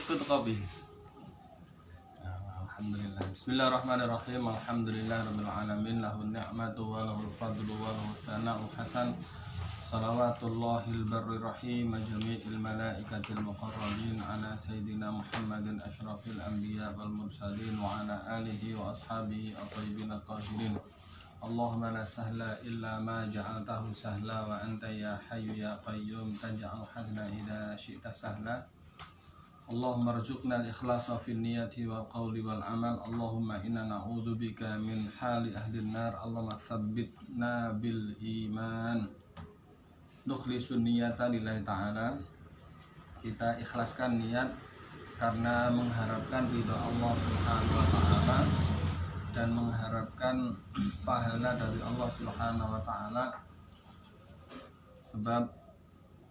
wis kopi. Alhamdulillah. Bismillahirrahmanirrahim. Alhamdulillahirabbil alamin. Lahun ni'matu wa lahul fadlu wa lahul tsana'u hasan. Salawatullahil barrir rahim jami'il malaikatil muqarrabin ala sayyidina Muhammadin asyrafil anbiya wal mursalin wa ala alihi wa ashabihi at-thayyibin at-tahirin. Allahumma la sahla illa ma ja'altahu sahla wa anta ya hayyu ya qayyum taj'al hazna idza syi'ta sahla. Allahumma rzuqna al-ikhlasa fil niyati wal qawli wal amal. Allahumma inna na'udzubika min hali ahli an-nar. Allahumma tsabbitna bil iman. Nukhlisun niyata lillahi ta'ala. Kita ikhlaskan niat karena mengharapkan ridha Allah subhanahu wa ta'ala dan mengharapkan pahala dari Allah subhanahu wa ta'ala. Sebab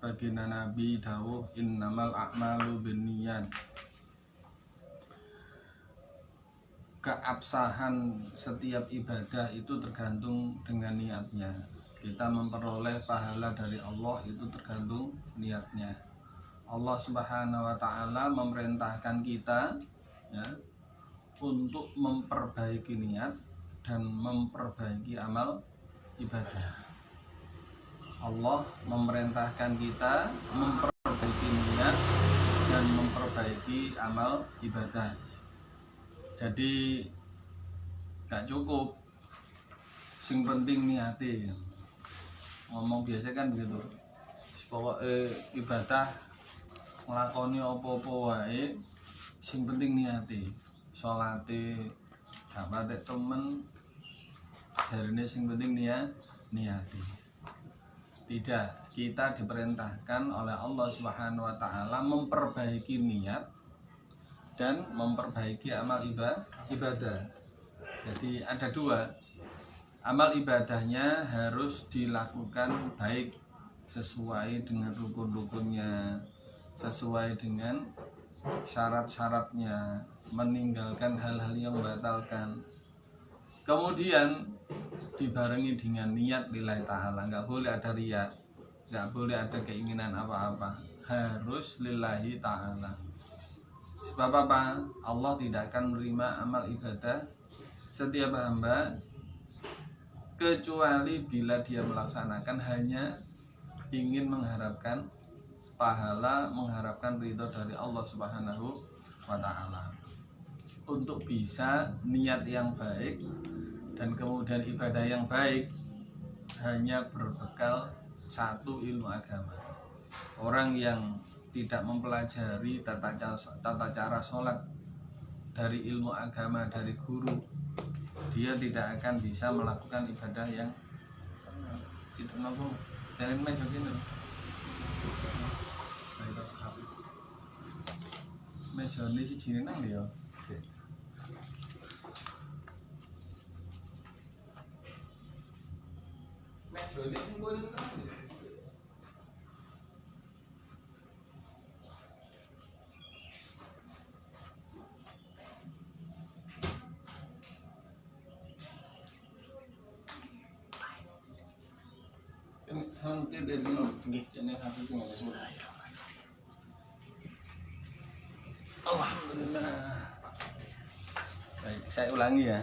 baginda Nabi dawuh innamal a'malu binniyat. Keabsahan setiap ibadah itu tergantung dengan niatnya. Kita memperoleh pahala dari Allah itu tergantung niatnya. Allah subhanahu wa ta'ala memerintahkan kita ya, untuk memperbaiki niat dan memperbaiki amal ibadah. Allah memerintahkan kita memperbaiki niat dan memperbaiki amal ibadah. Jadi gak cukup sing penting niati. Ngomong biasa kan begitu. Pokoknya ibadah nglakoni apa-apa wae sing penting niati. Salate gak patek temen jarine sing penting niati. Tidak, kita diperintahkan oleh Allah Subhanahu wa ta'ala memperbaiki niat dan memperbaiki amal ibadah. Jadi ada dua. Amal ibadahnya harus dilakukan baik sesuai dengan rukun-rukunnya, sesuai dengan syarat-syaratnya, meninggalkan hal-hal yang membatalkan. Kemudian dibarengi dengan niat lillahi ta'ala. Nggak boleh ada riya, nggak boleh ada keinginan apa-apa, harus lillahi ta'ala. Sebab apa? Allah tidak akan menerima amal ibadah setiap hamba kecuali bila dia melaksanakan hanya ingin mengharapkan pahala, mengharapkan ridho dari Allah Subhanahu wa ta'ala. Untuk bisa niat yang baik dan kemudian ibadah yang baik hanya berbekal satu ilmu agama. Orang yang tidak mempelajari tata cara sholat dari ilmu agama dari guru, dia tidak akan bisa melakukan ibadah yang tidak mampu. Dan ini meja ini si jini nang dia. Meja ini kumpulin nang dia. Hampir dari ini habis itu. Alhamdulillah. Baik, saya ulangi ya.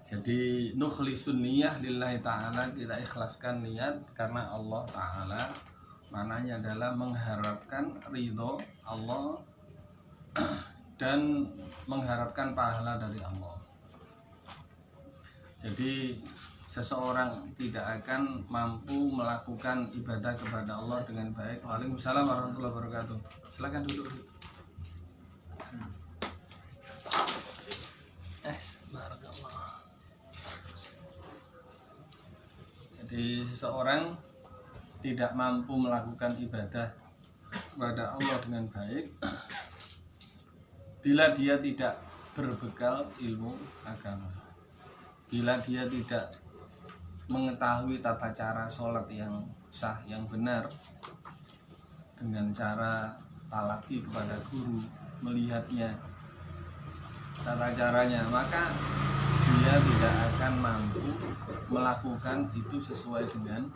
Jadi nukhlisun niyah lillahi ta'ala, kita ikhlaskan niat karena Allah ta'ala. Maknanya adalah mengharapkan ridho Allah dan mengharapkan pahala dari Allah. Jadi seseorang tidak akan mampu melakukan ibadah kepada Allah dengan baik. Waalaikumsalam warahmatullahi wabarakatuh. Silakan duduk. Jadi seseorang tidak mampu melakukan ibadah kepada Allah dengan baik bila dia tidak berbekal ilmu agama, bila dia tidak mengetahui tata cara sholat yang sah, yang benar, dengan cara talaki kepada guru, melihatnya tata caranya, maka dia tidak akan mampu melakukan itu sesuai dengan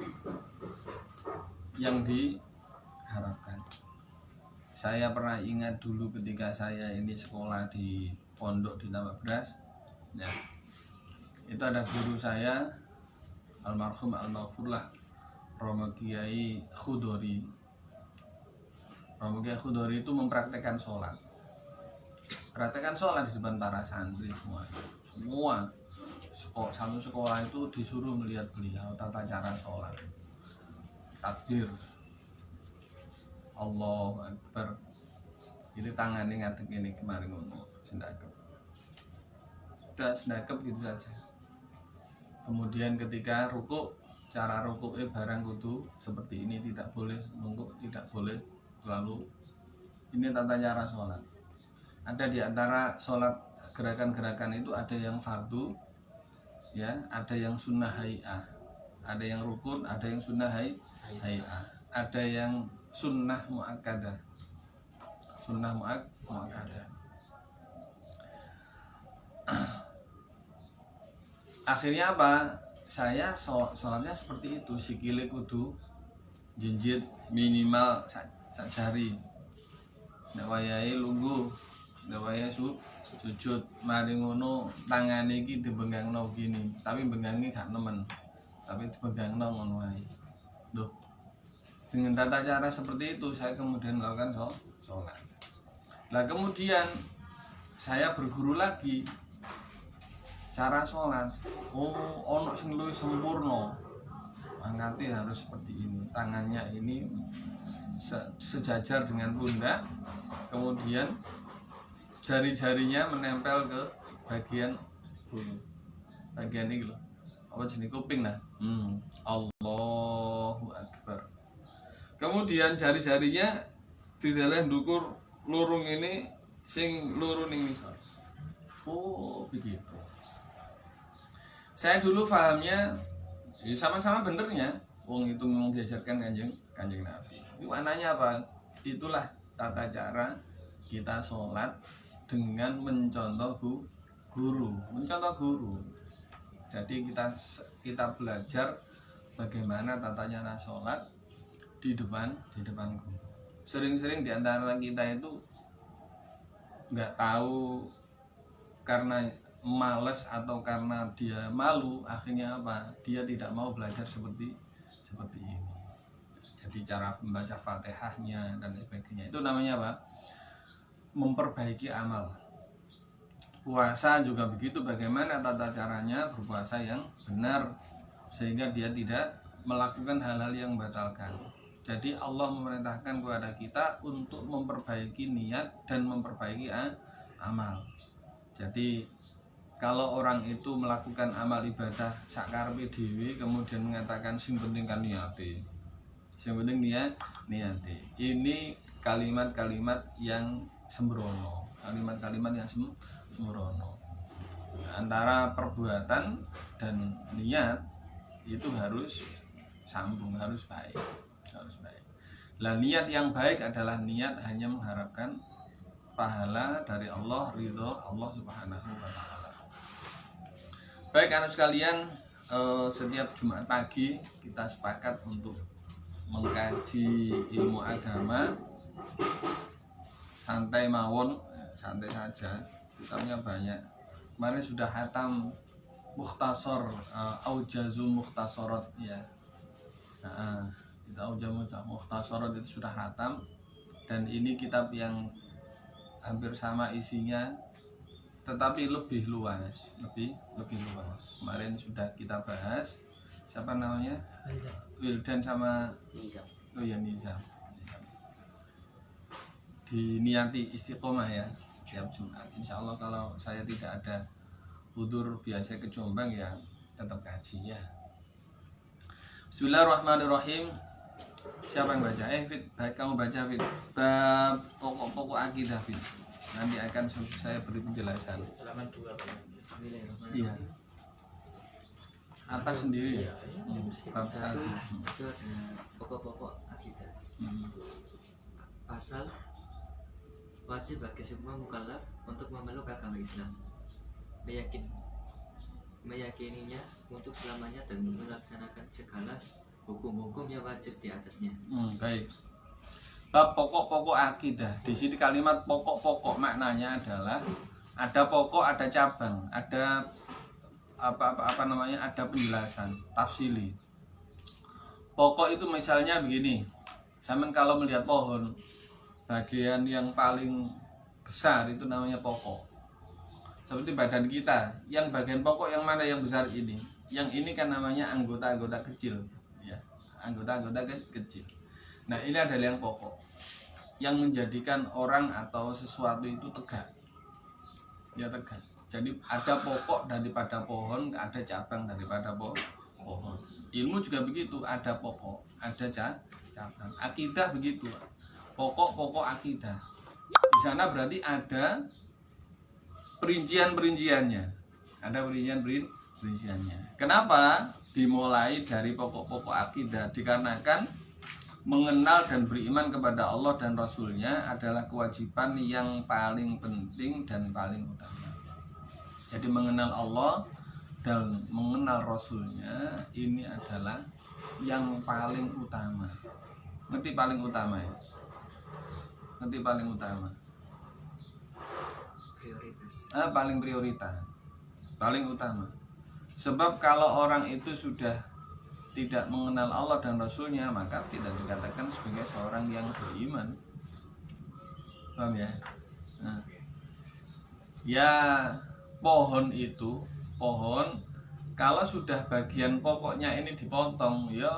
yang diharapkan. Saya pernah ingat dulu ketika saya ini sekolah di pondok di Tambak Beras, ya, itu ada guru saya almarhum almarhumlah Romo Kiai Khudori. Romo Kiai Khudori itu mempraktekkan sholat di depan para santri semua. Satu sekolah itu disuruh melihat beliau tata cara sholat, takbir, Allahu Akbar. Itu tangannya ngadeg ini kemarin ngono, sendakep. Udah sendakep gitu saja. Kemudian ketika rukuk, cara rukuknya barang kudu seperti ini, tidak boleh nunggu, tidak boleh terlalu. Ini tata cara sholat. Ada di antara sholat gerakan-gerakan itu ada yang fardu, ya, ada yang sunnah hay'ah, ada yang rukun, ada yang sunnah hay'ah, ada yang sunnah mu'akkadah. Sunnah mu'akkadah. Akhirnya apa? Saya sholatnya seperti itu, sikile kudu jinjit minimal sak jari. Ndak wayahe lungguh, ndak wayahe sujud. Mari ngono tangane iki dibengangno gini, tapi bengange gak nemen. Tapi dibengangno ngono wae. Loh. Dengan tata cara seperti itu saya kemudian melakukan sholat. Lah kemudian saya berguru lagi cara sholat. Oh, ono sing luwih sempurna. Angkatnya harus seperti ini. Tangannya ini sejajar dengan pundak. Kemudian jari-jarinya menempel ke bagian ini loh. Apa jenis kuping lah. Allahu Akbar. Kemudian jari-jarinya dideleh ndukur lurung ini sing lurung ning misal. Oh, begitu. Saya dulu pahamnya ya sama-sama benernya. Wong itu memang diajarkan kanjeng Nabi. Itu maknanya apa? Itulah tata cara kita sholat dengan mencontoh guru. Jadi kita belajar bagaimana tata cara sholat di depan guru. Sering-sering di antara kita itu nggak tahu karena males atau karena dia malu, akhirnya apa? Dia tidak mau belajar seperti ini. Jadi cara membaca Fatihahnya dan sebagainya itu namanya apa? Memperbaiki amal. Puasa juga begitu, bagaimana tata caranya berpuasa yang benar sehingga dia tidak melakukan hal-hal yang membatalkan. Jadi Allah memerintahkan kepada kita untuk memperbaiki niat dan memperbaiki amal. Jadi kalau orang itu melakukan amal ibadah sakarepe dhewe kemudian mengatakan sing penting kan niate. Sing penting niate. Ini kalimat-kalimat yang sembrono. Kalimat-kalimat yang sembrono. Antara perbuatan dan niat itu harus sambung, harus baik. Lah niat yang baik adalah niat hanya mengharapkan pahala dari Allah, ridho Allah Subhanahu wa taala. Baik anak sekalian, setiap Jumat pagi kita sepakat untuk mengkaji ilmu agama. Santai mawon, santai saja. Kitabnya banyak. Kemarin sudah hatam Mukhtasar Aujazul Mukhtasarat ya. Kita Mukhtasarat itu sudah hatam dan ini kitab yang hampir sama isinya tetapi lebih luas. Kemarin sudah kita bahas siapa namanya? Wildan sama Nizam. Oh ya Nizam. Diniati istiqomah ya setiap Jumat. Insya Allah kalau saya tidak ada udzur biasa ke Jombang ya tetap kaji ya. Bismillahirrahmanirrahim. Siapa yang baca? Fit, baik kamu baca Fit. Bab pokok-pokok akidah Fit. Nanti akan saya beri penjelasan. Halaman 2 Bismillahirrahmanirrahim. Iya. Atas sendiri ya. Bab 1. Itu ada pokok-pokok akidah. Pasal wajib bagi semua mukallaf untuk memeluk agama Islam, meyakininya untuk selamanya dan melaksanakan segala hukum-hukum yang wajib di atasnya. Baik. bab pokok-pokok akidah. Di sini kalimat pokok-pokok maknanya adalah ada pokok, ada cabang, ada apa namanya, ada penjelasan, tafsili. Pokok itu misalnya begini, sampean kalau melihat pohon, bagian yang paling besar itu namanya pokok. Seperti badan kita, yang bagian pokok yang mana yang besar ini? Yang ini kan namanya anggota-anggota kecil, ya, anggota-anggota kecil. Nah, ini adalah yang pokok, yang menjadikan orang atau sesuatu itu tegak, ya tegak. Jadi ada pokok daripada pohon, ada cabang daripada pohon. Ilmu juga begitu, ada pokok, ada cabang. Akidah begitu, pokok-pokok akidah. Di sana berarti ada perincian-perinciannya. Ada perinciannya. Kenapa dimulai dari pokok-pokok akidah? Dikarenakan mengenal dan beriman kepada Allah dan Rasulnya adalah kewajiban yang paling penting dan paling utama. Jadi mengenal Allah dan mengenal Rasulnya ini adalah yang paling utama. Ngerti paling utama ya? Ngerti paling utama? Prioritas. Paling prioritas, paling utama. Sebab kalau orang itu sudah tidak mengenal Allah dan Rasulnya, maka tidak dikatakan sebagai seorang yang beriman. Paham ya? Nah, ya pohon itu, pohon kalau sudah bagian pokoknya ini dipotong, ya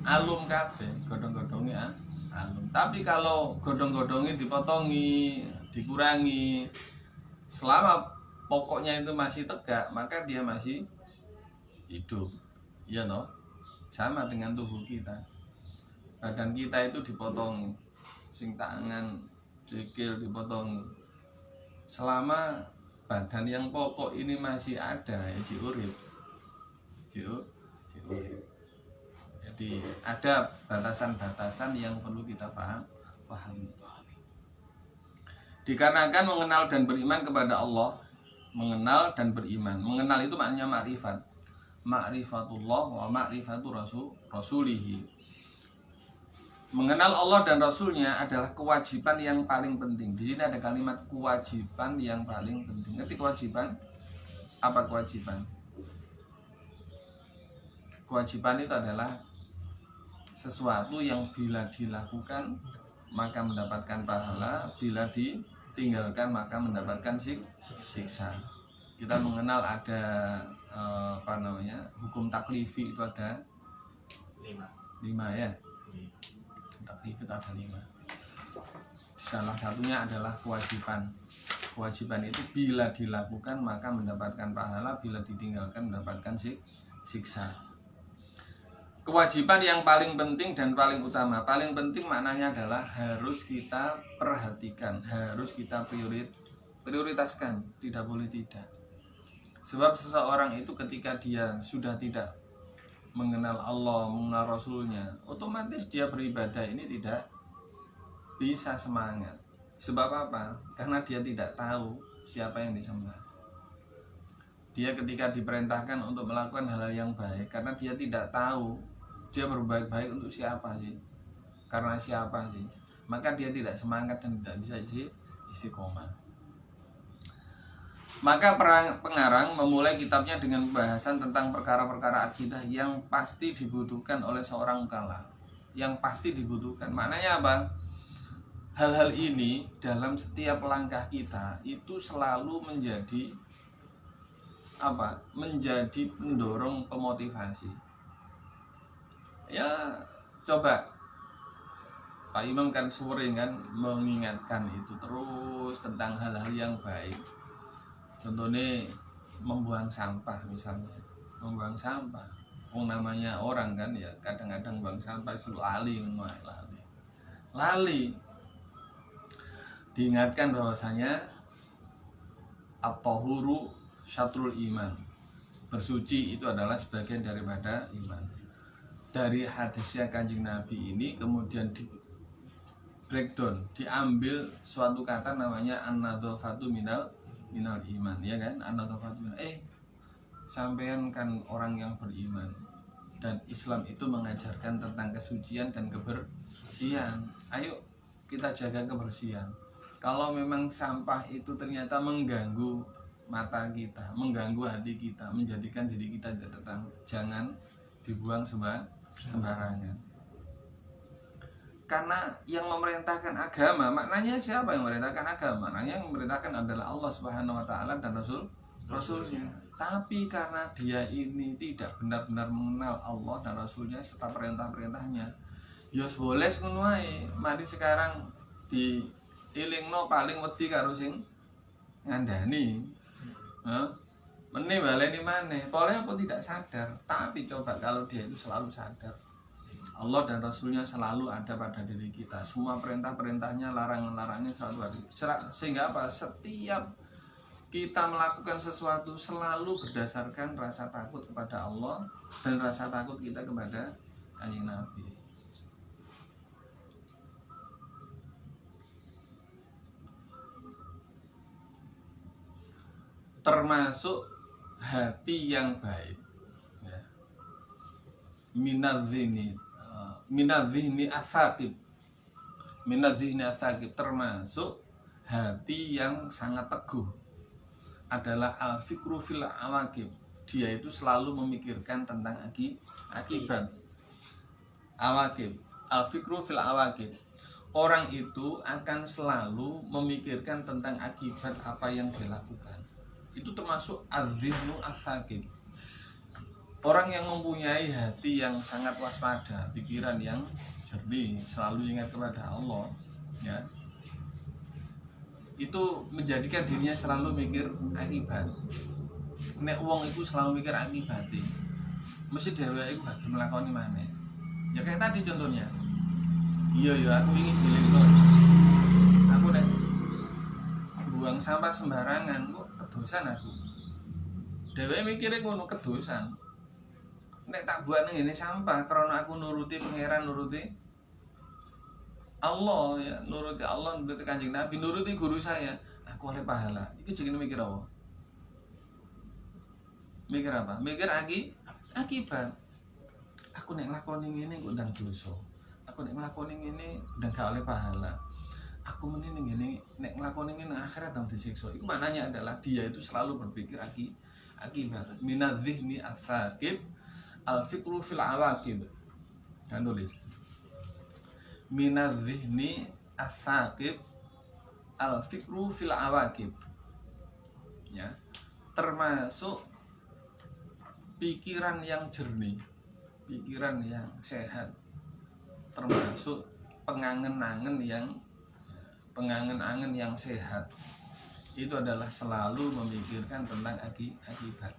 alum kabeh, godhong-godhongnya alum. Tapi kalau godhong-godhongnya dipotongi, dikurangi, selama pokoknya itu masih tegak, maka dia masih hidup. Ya toh? Sama dengan tubuh kita. Badan kita itu dipotong, sing tangan, sikil dipotong. Selama badan yang pokok ini masih ada, ya jiurip. Jiurip. Jadi ada batasan-batasan yang perlu kita pahami. Dikarenakan mengenal dan beriman kepada Allah, mengenal dan beriman. Mengenal itu maknanya ma'rifat. Ma'rifatullah wa ma'rifatu rasulihi. Mengenal Allah dan Rasulnya adalah kewajiban yang paling penting. Di sini ada kalimat kewajiban yang paling penting. Ngerti kewajiban? Apa kewajiban? Kewajiban itu adalah sesuatu yang bila dilakukan maka mendapatkan pahala, bila ditinggalkan maka mendapatkan siksa. Kita mengenal ada hukum taklifi itu ada 5 ya. Taklifi itu ada 5. Salah satunya adalah kewajiban. Kewajiban itu bila dilakukan maka mendapatkan pahala, bila ditinggalkan mendapatkan siksa. Kewajiban yang paling penting dan paling utama. Paling penting maknanya adalah harus kita perhatikan, harus kita prioritaskan, tidak boleh tidak. Sebab seseorang itu ketika dia sudah tidak mengenal Allah, mengenal Rasulnya, otomatis dia beribadah ini tidak bisa semangat. Sebab apa? Karena dia tidak tahu siapa yang disembah. Dia ketika diperintahkan untuk melakukan hal yang baik, karena dia tidak tahu dia berbuat baik untuk siapa sih, karena siapa sih, maka dia tidak semangat dan tidak bisa istiqomah. Maka pengarang memulai kitabnya dengan pembahasan tentang perkara-perkara akidah yang pasti dibutuhkan oleh seorang mukallaf. Yang pasti dibutuhkan, maknanya apa? Hal-hal ini dalam setiap langkah kita itu selalu menjadi apa? Menjadi pendorong pemotivasi. Ya coba Pak Imam kan sering kan mengingatkan itu terus tentang hal-hal yang baik. Contohnya membuang sampah misalnya, membuang sampah. Namanya orang kan ya kadang-kadang buang sampah itu lali. Diingatkan bahwasanya at-tahuru syatrul iman. Bersuci itu adalah sebagian daripada iman. Dari hadisnya Kanjeng Nabi ini kemudian di breakdown, diambil suatu kata namanya an-nadzafatu minal iman, ya kan? An-nadzafatu minal sampean kan orang yang beriman dan Islam itu mengajarkan tentang kesucian dan kebersihan. Ayo kita jaga kebersihan. Kalau memang sampah itu ternyata mengganggu mata kita, mengganggu hati kita, menjadikan diri kita terang, jangan dibuang sembarangan. Karena yang memerintahkan agama, maknanya siapa yang memerintahkan agama? Maknanya yang memerintahkan adalah Allah Subhanahu wa taala dan Rasulnya. Tapi karena dia ini tidak benar-benar mengenal Allah dan Rasulnya serta perintah-perintahnya, ya boleh ngono ae. Mari sekarang di ilingno paling wedi karo sing ngandani. Meneh baleni maneh. Boleh apa tidak sadar, tapi coba kalau dia itu selalu sadar. Allah dan Rasulnya selalu ada pada diri kita. Semua perintah-perintahnya, larangan-larangannya selalu ada. Sehingga apa? Setiap kita melakukan sesuatu selalu berdasarkan rasa takut kepada Allah dan rasa takut kita kepada Kanjeng Nabi. Termasuk hati yang baik, ya. Minadzini asakib, termasuk hati yang sangat teguh adalah al-fikru fil awaqib. Dia itu selalu memikirkan tentang akibat. Awaqib, al-fikru fil awaqib. Orang itu akan selalu memikirkan tentang akibat apa yang dilakukan. Itu termasuk al-dhihnu as-sakib. Orang yang mempunyai hati yang sangat waspada, pikiran yang jernih, selalu ingat kepada Allah, ya. Itu menjadikan dirinya selalu mikir akibat. Nek wong itu selalu mikir akibat, mesti dheweke iku gak nglakoni maneh. Ya kayak tadi contohnya. Iya aku ingin dilingno. Aku nek buang sampah sembarangan kok kedosan aku. Dheweke mikire ngono kedosan. Nek tak buat ning ngene sampah karena aku nuruti pangeran, nuruti Allah, ya, nuruti Allah, nuruti Kanjeng Nabi, nuruti guru saya, aku oleh pahala. Itu jenenge mikir apa? Mikir apa? Mikir akibat. Aku nek nglakoni ngene kok ndang dosa. Aku nek nglakoni ngene ndang gak oleh pahala. Aku meneh ning ngene nek nglakoni ngene akhirat ndang disiksa. Itu maknanya adalah dia itu selalu berpikir akibat. Minadh-dhihni as-sakib al-fikru fil awaqib. Dan tulis. Minadh-dhihni as-sakib al-fikru fil awaqib. Ya. Termasuk pikiran yang jernih, pikiran yang sehat, termasuk pengangen-angen yang sehat. Itu adalah selalu memikirkan tentang akibat.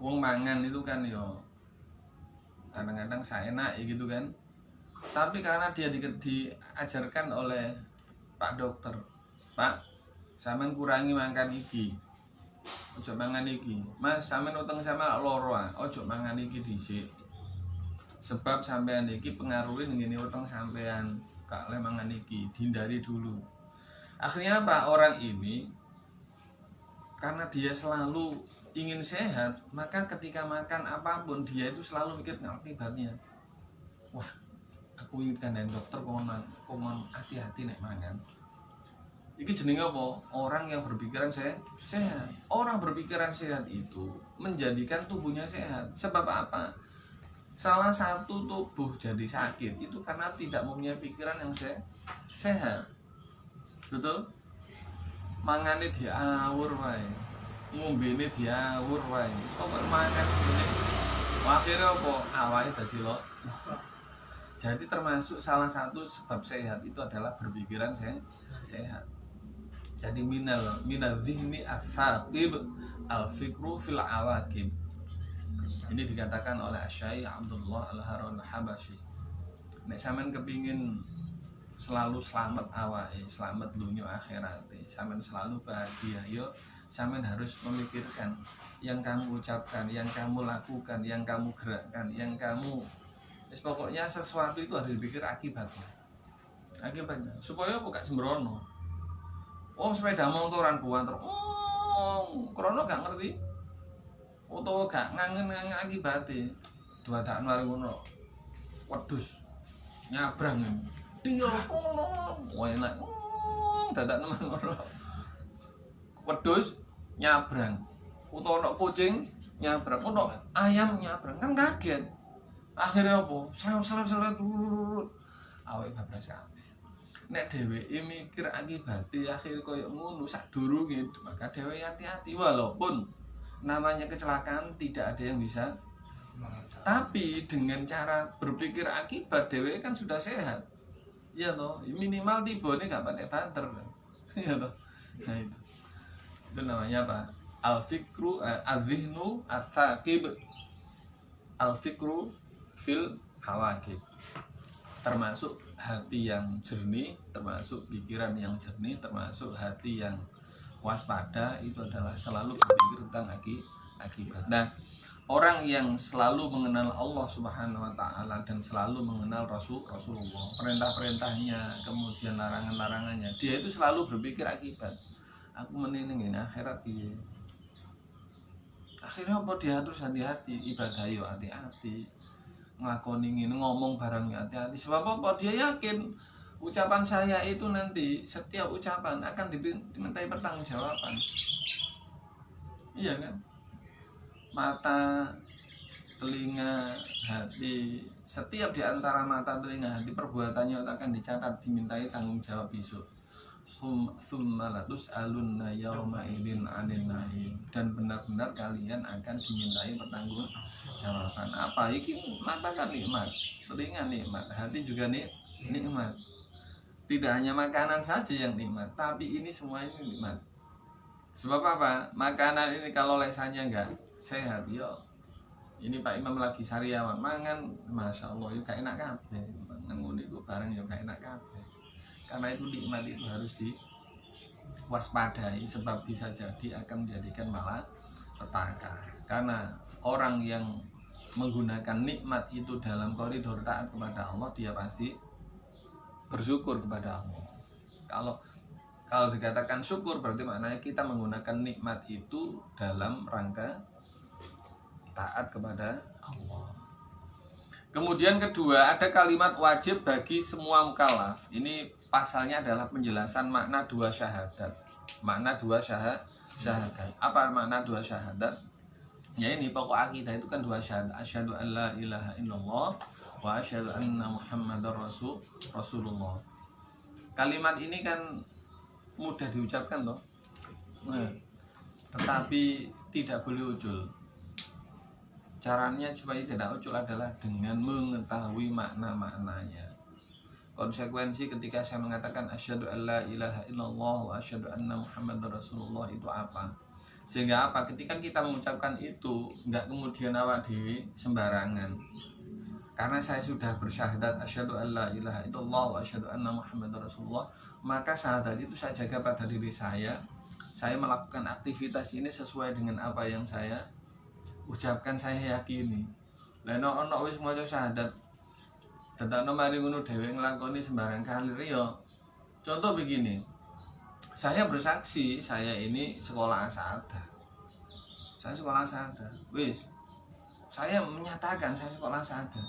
Wong mangan itu kan yo kadang-kadang saenak gitu kan. Tapi karena dia diajarkan oleh Pak Dokter, Pak, sampean kurangi makan iki. Ojo mangan iki. Mas, sampean utang sama loro ah, ojo mangan iki dhisik. Sebab sampean iki pengaruhi ngene utang sampean, gak oleh mangan iki, dihindari dulu. Akhirnya apa? Orang ini karena dia selalu ingin sehat, maka ketika makan apapun dia itu selalu mikir akibatnya. Wah, aku ingin kandhani dokter kon hati-hati nek mangan. Iki jenenge apa? Orang yang berpikiran sehat. Orang berpikiran sehat itu menjadikan tubuhnya sehat. Sebab apa? Salah satu tubuh jadi sakit itu karena tidak mempunyai pikiran yang sehat. Betul? Mangane diawur wae. Ngombene diawur wae. Wis pokoke mangan semene. Akhire apa? Awake dadi lho. Jadi termasuk salah satu sebab sehat itu adalah berpikiran sehat. Jadi minadh-dhihni as-saqib al-fikru fil awaqib. Ini dikatakan oleh Syekh Abdullah Al-Harun Al-Habashi. Nek sampean kepingin selalu selamat awake, selamat dunia akhirat, sampean selalu bahagia, yo sampean harus memikirkan yang kamu ucapkan, yang kamu lakukan, yang kamu gerakkan, yang kamu pokoknya sesuatu itu harus dipikir akibatnya. Akibatnya supaya gak sembrono. Wong sepeda motoran buanter, krono gak ngerti, utawa gak ngangen akibatnya. Dua tak mari ngono, wedhus nyabrang. dia enak dadak nemen ngono wedhus nyabrang utawa ana kucing nyabrang ana ayam nyabrang kan kaget akhirnya apa selep awake bablas kabeh nek dheweke mikir akibate akhir koyo ngono sadurunge maka dheweke hati-hati walaupun namanya kecelakaan tidak ada yang bisa tapi dengan cara berpikir akibat dheweke kan sudah sehat iya toh minimal tibone gak pakai banter iya toh nah itu namanya apa al-fikru al-dhihnu al-thaqib al-fikru fil hawakib termasuk hati yang jernih termasuk pikiran yang jernih termasuk hati yang waspada itu adalah selalu berpikir tentang akibat. Nah, orang yang selalu mengenal Allah Subhanahu wa taala dan selalu mengenal Rasulullah, perintah-perintahnya, kemudian larangan-larangannya, dia itu selalu berpikir akibat. Aku meningin akhirat piye? Akhirnya apa dia terus hati-hati, ibadah yo hati-hati. Nglakoni ngene ngomong barang hati-hati. Sebab apa? Dia yakin ucapan saya itu nanti setiap ucapan akan dimintai pertanggungjawaban. Iya kan? Mata, telinga, hati, setiap di antara mata, telinga, hati perbuatannya akan dicatat dimintai tanggung jawab besok. Tsumma latus'alunna yauma idzin 'anil na'im dan benar-benar kalian akan dimintai pertanggungjawaban. Apa iki mata kan nikmat, telinga nikmat, hati juga nikmat. Tidak hanya makanan saja yang nikmat, tapi ini semua ini nikmat. Sebab apa? Makanan ini kalau lesannya enggak sehat, yo. Ini Pak Imam lagi sariawan, mangan, masya Allah, yo gak enak kabeh. Mangan ngono iku bareng yo gak enak kabeh. Karena itu nikmat itu harus diwaspadai, sebab bisa jadi akan menjadikan malapetaka. Karena orang yang menggunakan nikmat itu dalam koridor taat kepada Allah, dia pasti bersyukur kepada Allah. Kalau dikatakan syukur berarti maknanya kita menggunakan nikmat itu dalam rangka taat kepada Allah. Kemudian kedua, ada kalimat wajib bagi semua mukallaf. Ini pasalnya adalah penjelasan makna dua syahadat. Makna dua syahadat. Apa makna dua syahadat? Ya ini pokok akidah itu kan dua syahadat. Asyhadu an la ilaha illallah wa asyhadu anna muhammadar rasulullah. Kalimat ini kan mudah diucapkan toh. Tetapi tidak boleh ujul. Caranya supaya tidak ujul adalah dengan mengetahui makna-maknanya. Konsekuensi ketika saya mengatakan asyhadu an la ilaha illallah wa asyhadu anna muhammadar rasulullah itu apa? Sehingga apa? Ketika kita mengucapkan itu enggak kemudian awak dewi sembarangan. Karena saya sudah bersyahadat asyhadu an la ilaha illallah wa asyhadu anna muhammadar rasulullah, maka syahadat itu saya jaga pada diri saya. Saya melakukan aktivitas ini sesuai dengan apa yang saya ucapkan, saya yakini. Lah nek ana wis maca syahadat dadakno mari ngono dhewe nglakoni sembarang kalir ya. Contoh begini. Saya bersaksi saya ini sekolah asada. Saya sekolah asada. Wis. Saya menyatakan saya sekolah asada.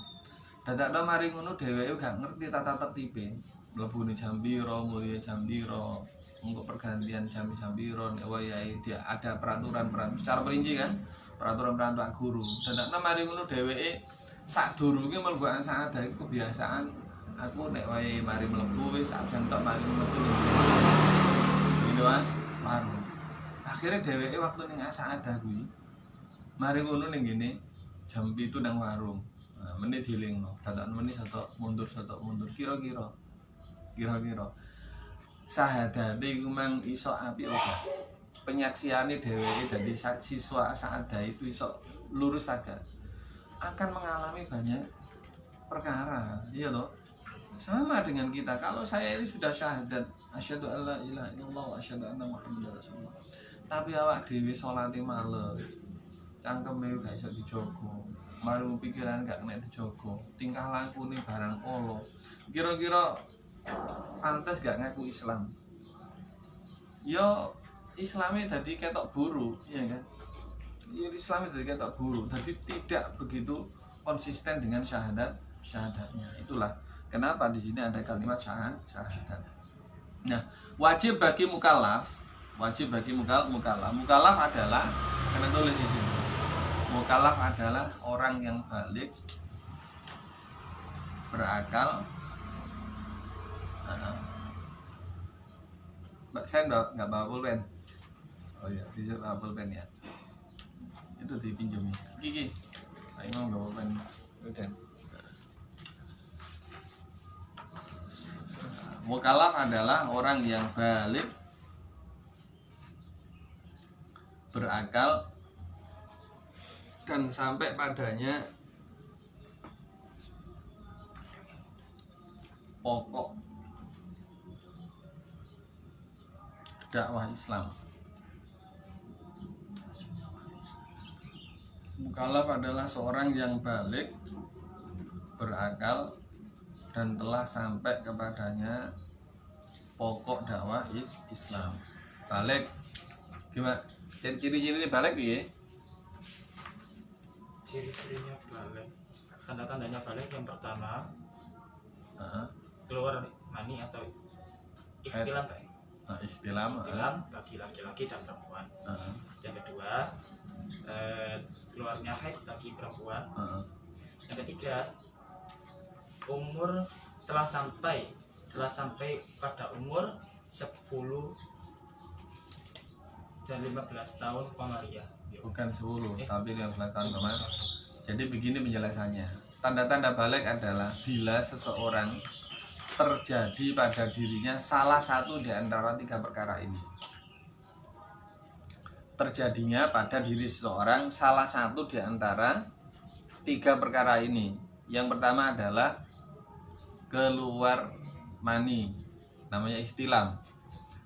Dadakno mari ngono dheweke gak ngerti tata tertibe. Mlebune jam piro, mulih jam piro, engko pergantian jam piro, nek wayahe dia ada peraturan secara perinci kan. Peraturan Pak Guru. Dadakno mari ngono dheweke sadurunge mlebu asada iku kebiasaan aku nek wayahe mari mlebu wis absen tok mari mlebu ning warung. Akhirnya dheweke waktu ning asada kuwi mari ngono ning ngene jam 7 nang warung. Nah, menit dilingno, dadakno menit satu mundur kira-kira syahadat iku mang iso apik ora. Penyaksiane dheweke dadi siswa asada itu iso lurus agak akan mengalami banyak perkara, iya toh? Sama dengan kita. Kalau saya ini sudah syahadat asyhadu an la ilaha illallah wa asyhadu anna muhammadar rasulullah. Tapi awak dhewe salate males. Cangkeme gak iso dijogo. Maru pikiran gak kena dijogo. Tingkah lakune barang Allah. Kira-kira pantes gak ngaku Islam? Yo Islamnya tadi ketok buru, iya kan? Islamnya tadi ketok buru, tapi tidak begitu konsisten dengan syahadatnya. Itulah Kenapa di sini ada kalimat syahadat? Nah, wajib bagi mukallaf adalah, karena tulis di sini, mukallaf adalah orang yang balik, berakal. Mbak, saya nggak bawa pulpen. Oh iya, bisa bawa pulpen ya. Itu dipinjami. Gigi, saya mau bawa pulpen. Udah. Mukallaf adalah orang yang balik, berakal, dan sampai padanya pokok dakwah Islam. Mukallaf adalah seorang yang balik, berakal, dan telah sampai kepadanya pokok dakwah Islam. Balik gimana? Ciri-ciri balik ya? Ciri-cirinya balik, tanda-tandanya balik yang pertama keluar mani atau ikhtilam, Pak. Ikhtilam bagi laki-laki dan perempuan. Yang kedua, keluarnya haid bagi perempuan. Yang ketiga, umur telah sampai pada umur 10 dan 15 tahun Qamariyah. Bukan 10 tapi 15 tahun Qamariyah. Jadi begini penjelasannya. Tanda-tanda balik adalah bila seseorang terjadi pada dirinya salah satu di antara 3 perkara ini. Terjadinya pada diri seseorang salah satu di antara 3 perkara ini. Yang pertama adalah keluar mani, namanya ikhtilam,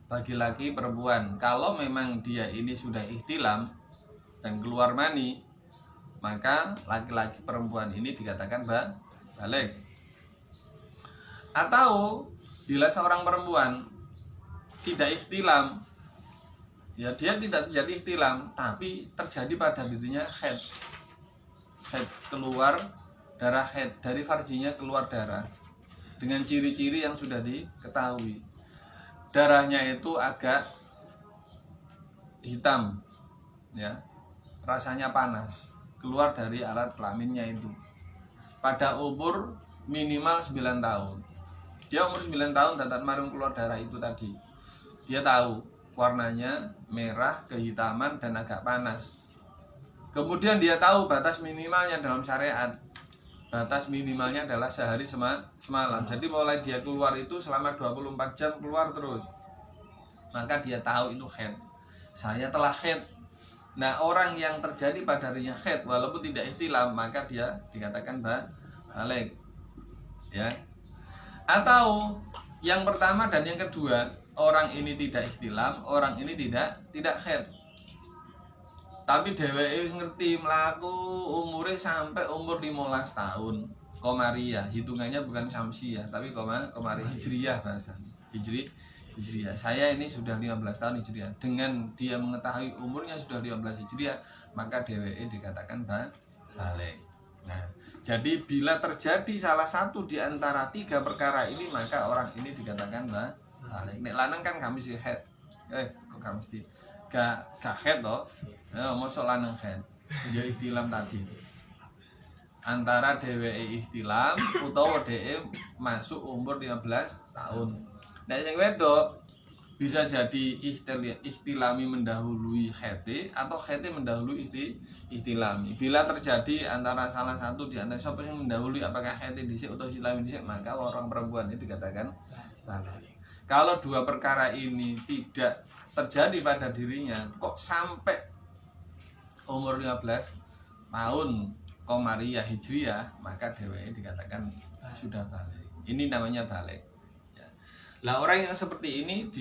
bagi laki perempuan. Kalau memang dia ini sudah ikhtilam dan keluar mani, maka laki-laki perempuan ini dikatakan balik. Atau bila seorang perempuan tidak ikhtilam, ya dia tidak terjadi ikhtilam, tapi terjadi pada dirinya haid, keluar darah haid, dari farjinya keluar darah dengan ciri-ciri yang sudah diketahui. Darahnya itu agak hitam, ya, rasanya panas, keluar dari alat kelaminnya itu. Pada umur minimal 9 tahun. Dia umur 9 tahun dan marung keluar darah itu tadi. Dia tahu warnanya merah, kehitaman, dan agak panas. Kemudian dia tahu batas minimalnya dalam syariat. Batas minimalnya adalah sehari semalam. Jadi mulai dia keluar itu selama 24 jam keluar terus. Maka dia tahu itu haid. Saya telah haid. Nah, orang yang terjadi pada dirinya haid walaupun tidak ikhtilam, maka dia dikatakan balik. Ya. Atau yang pertama dan yang kedua, orang ini tidak ikhtilam, orang ini tidak haid. Tapi dheweke wis ngerti mlaku umure sampai umur 15 tahun. Qamariyah, hitungannya bukan syamsiyah, tapi qamariyah hijriyah bahasanya. Hijriyah. Saya ini sudah 15 tahun hijriyah. Dengan dia mengetahui umurnya sudah 15 hijriyah, maka dheweke dikatakan balik. Nah, jadi bila terjadi salah satu di antara 3 perkara ini, maka orang ini dikatakan balik. Nek lanang kan kami sih haid. Kok kami mesti gak haid toh? Ya, mosok lanang haid. Ya ikhtilam tadi. Antara dheweke ikhtilam utawa dheweke masuk umur 15 tahun. Nek sing wedok bisa jadi ikhtilami mendahului haid atau haid mendahului ikhtilami. Bila terjadi antara salah satu di antara siapa yang mendahului, apakah haid dhisik atau ikhtilami dhisik, maka orang perempuan itu dikatakan balik. Kalau 2 perkara ini tidak terjadi pada dirinya, kok sampai umur 15 tahun Qamariyah Hijriyah, maka dheweke dikatakan sudah balik. Ini namanya balik. Ya. Lah orang yang seperti ini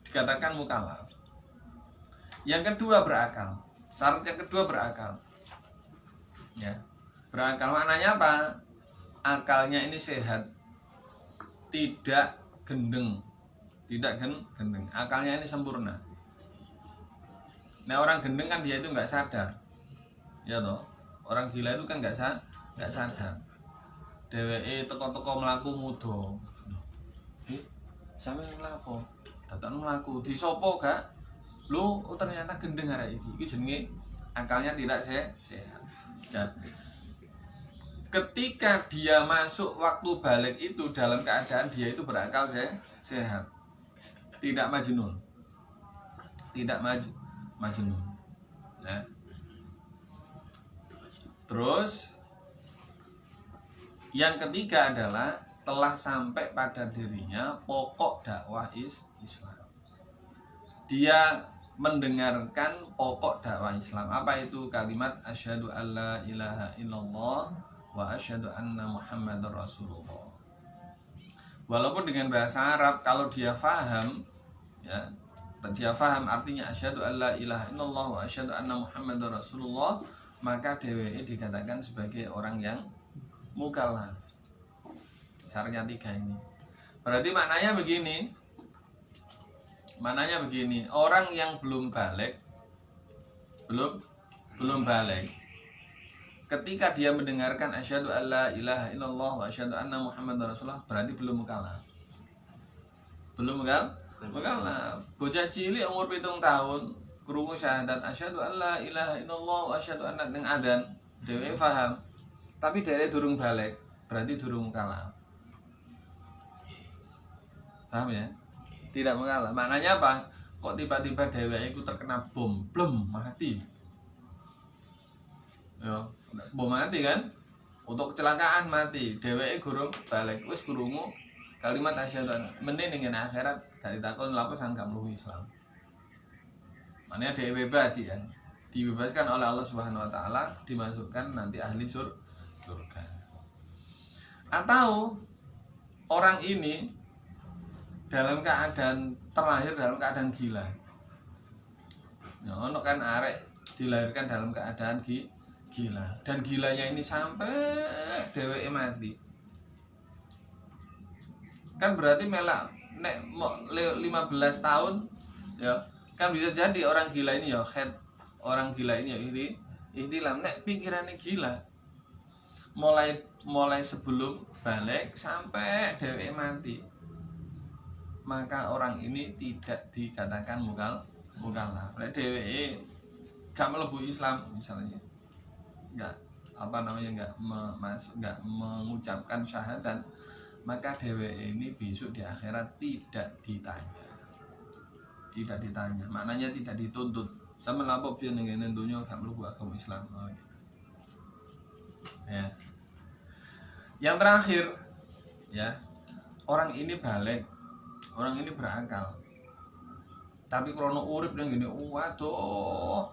dikatakan mukallaf. Yang kedua berakal. Syarat yang kedua berakal. Ya. Berakal maknanya apa? Akalnya ini sehat. Tidak gendeng. Gendeng. Akalnya ini sempurna. Nah, orang gendeng kan dia itu nggak sadar, ya toh. Orang gila itu kan nggak sadar. dheweke teko-teko mlaku muda. Sampe nglapo? Dadak mlaku disopo gak? Lho, ternyata gendeng arek iki. Iki jenenge akalnya tidak sehat. Ketika dia masuk waktu balik itu dalam keadaan dia itu berakal sehat, tidak majnun, majnun. Ya. Terus yang ketiga adalah telah sampai pada dirinya pokok dakwah Islam. Dia mendengarkan pokok dakwah Islam. Apa itu? Kalimat asyhadu alla ilaha illallah wa asyhadu anna Muhammadar Rasulullah. Walaupun dengan bahasa Arab, kalau dia faham, ya, dia faham artinya asyhadu alla ilaha illallah wa asyhadu anna Muhammadar Rasulullah, maka dheweke dikatakan sebagai orang yang mukallaf. Caranya 3 ini. Berarti maknanya begini, orang yang belum balik, ketika dia mendengarkan asyhadu alla ilaha illallah wa asyhadu anna Muhammadar Rasulullah, berarti belum mukallaf. Bocah cilik umur 7 tahun krungu syahadat asyhadu alla ilaha illallah wa asyhadu anna ning adzan, dhewe paham. Tapi dhewe durung balik, berarti durung mukallaf. Paham ya? Tidak mukallaf. Maknanya apa? Kok tiba-tiba dheweke iku terkena bom, blem mati. Yo, bom mati kan? Untuk kecelakaan mati, dheweke gurung balik, wis krungu kalimat asyhadu meneh ning akhirat gak ditakon lapo sang gak mluwi Islam. Maknanya dia bebas ya. Dibebaskan oleh Allah Subhanahu wa taala, dimasukkan nanti ahli surga. Atau orang ini dalam keadaan terlahir dalam keadaan gila. Ya, ono kan arek dilahirkan dalam keadaan gila, dan gilanya ini sampai dheweke mati. Kan berarti melak nek 15 tahun ya, kan bisa jadi orang gila ini ya orang gila ini ya ihtilam nek pikirannya gila. Mulai sebelum balik sampai dheweke mati. Maka orang ini tidak dikatakan mukallaf. Nek dheweke gak mlebu Islam misalnya, enggak mengucapkan syahadat, maka dheweke ini besok di akhirat tidak ditanya. Maknanya tidak dituntut. Sama lapo piye ning ngene donya gak mlebu agama Islam. Ya. Yang terakhir ya, orang ini balik, orang ini berakal. Tapi krono urip nang ngene waduh,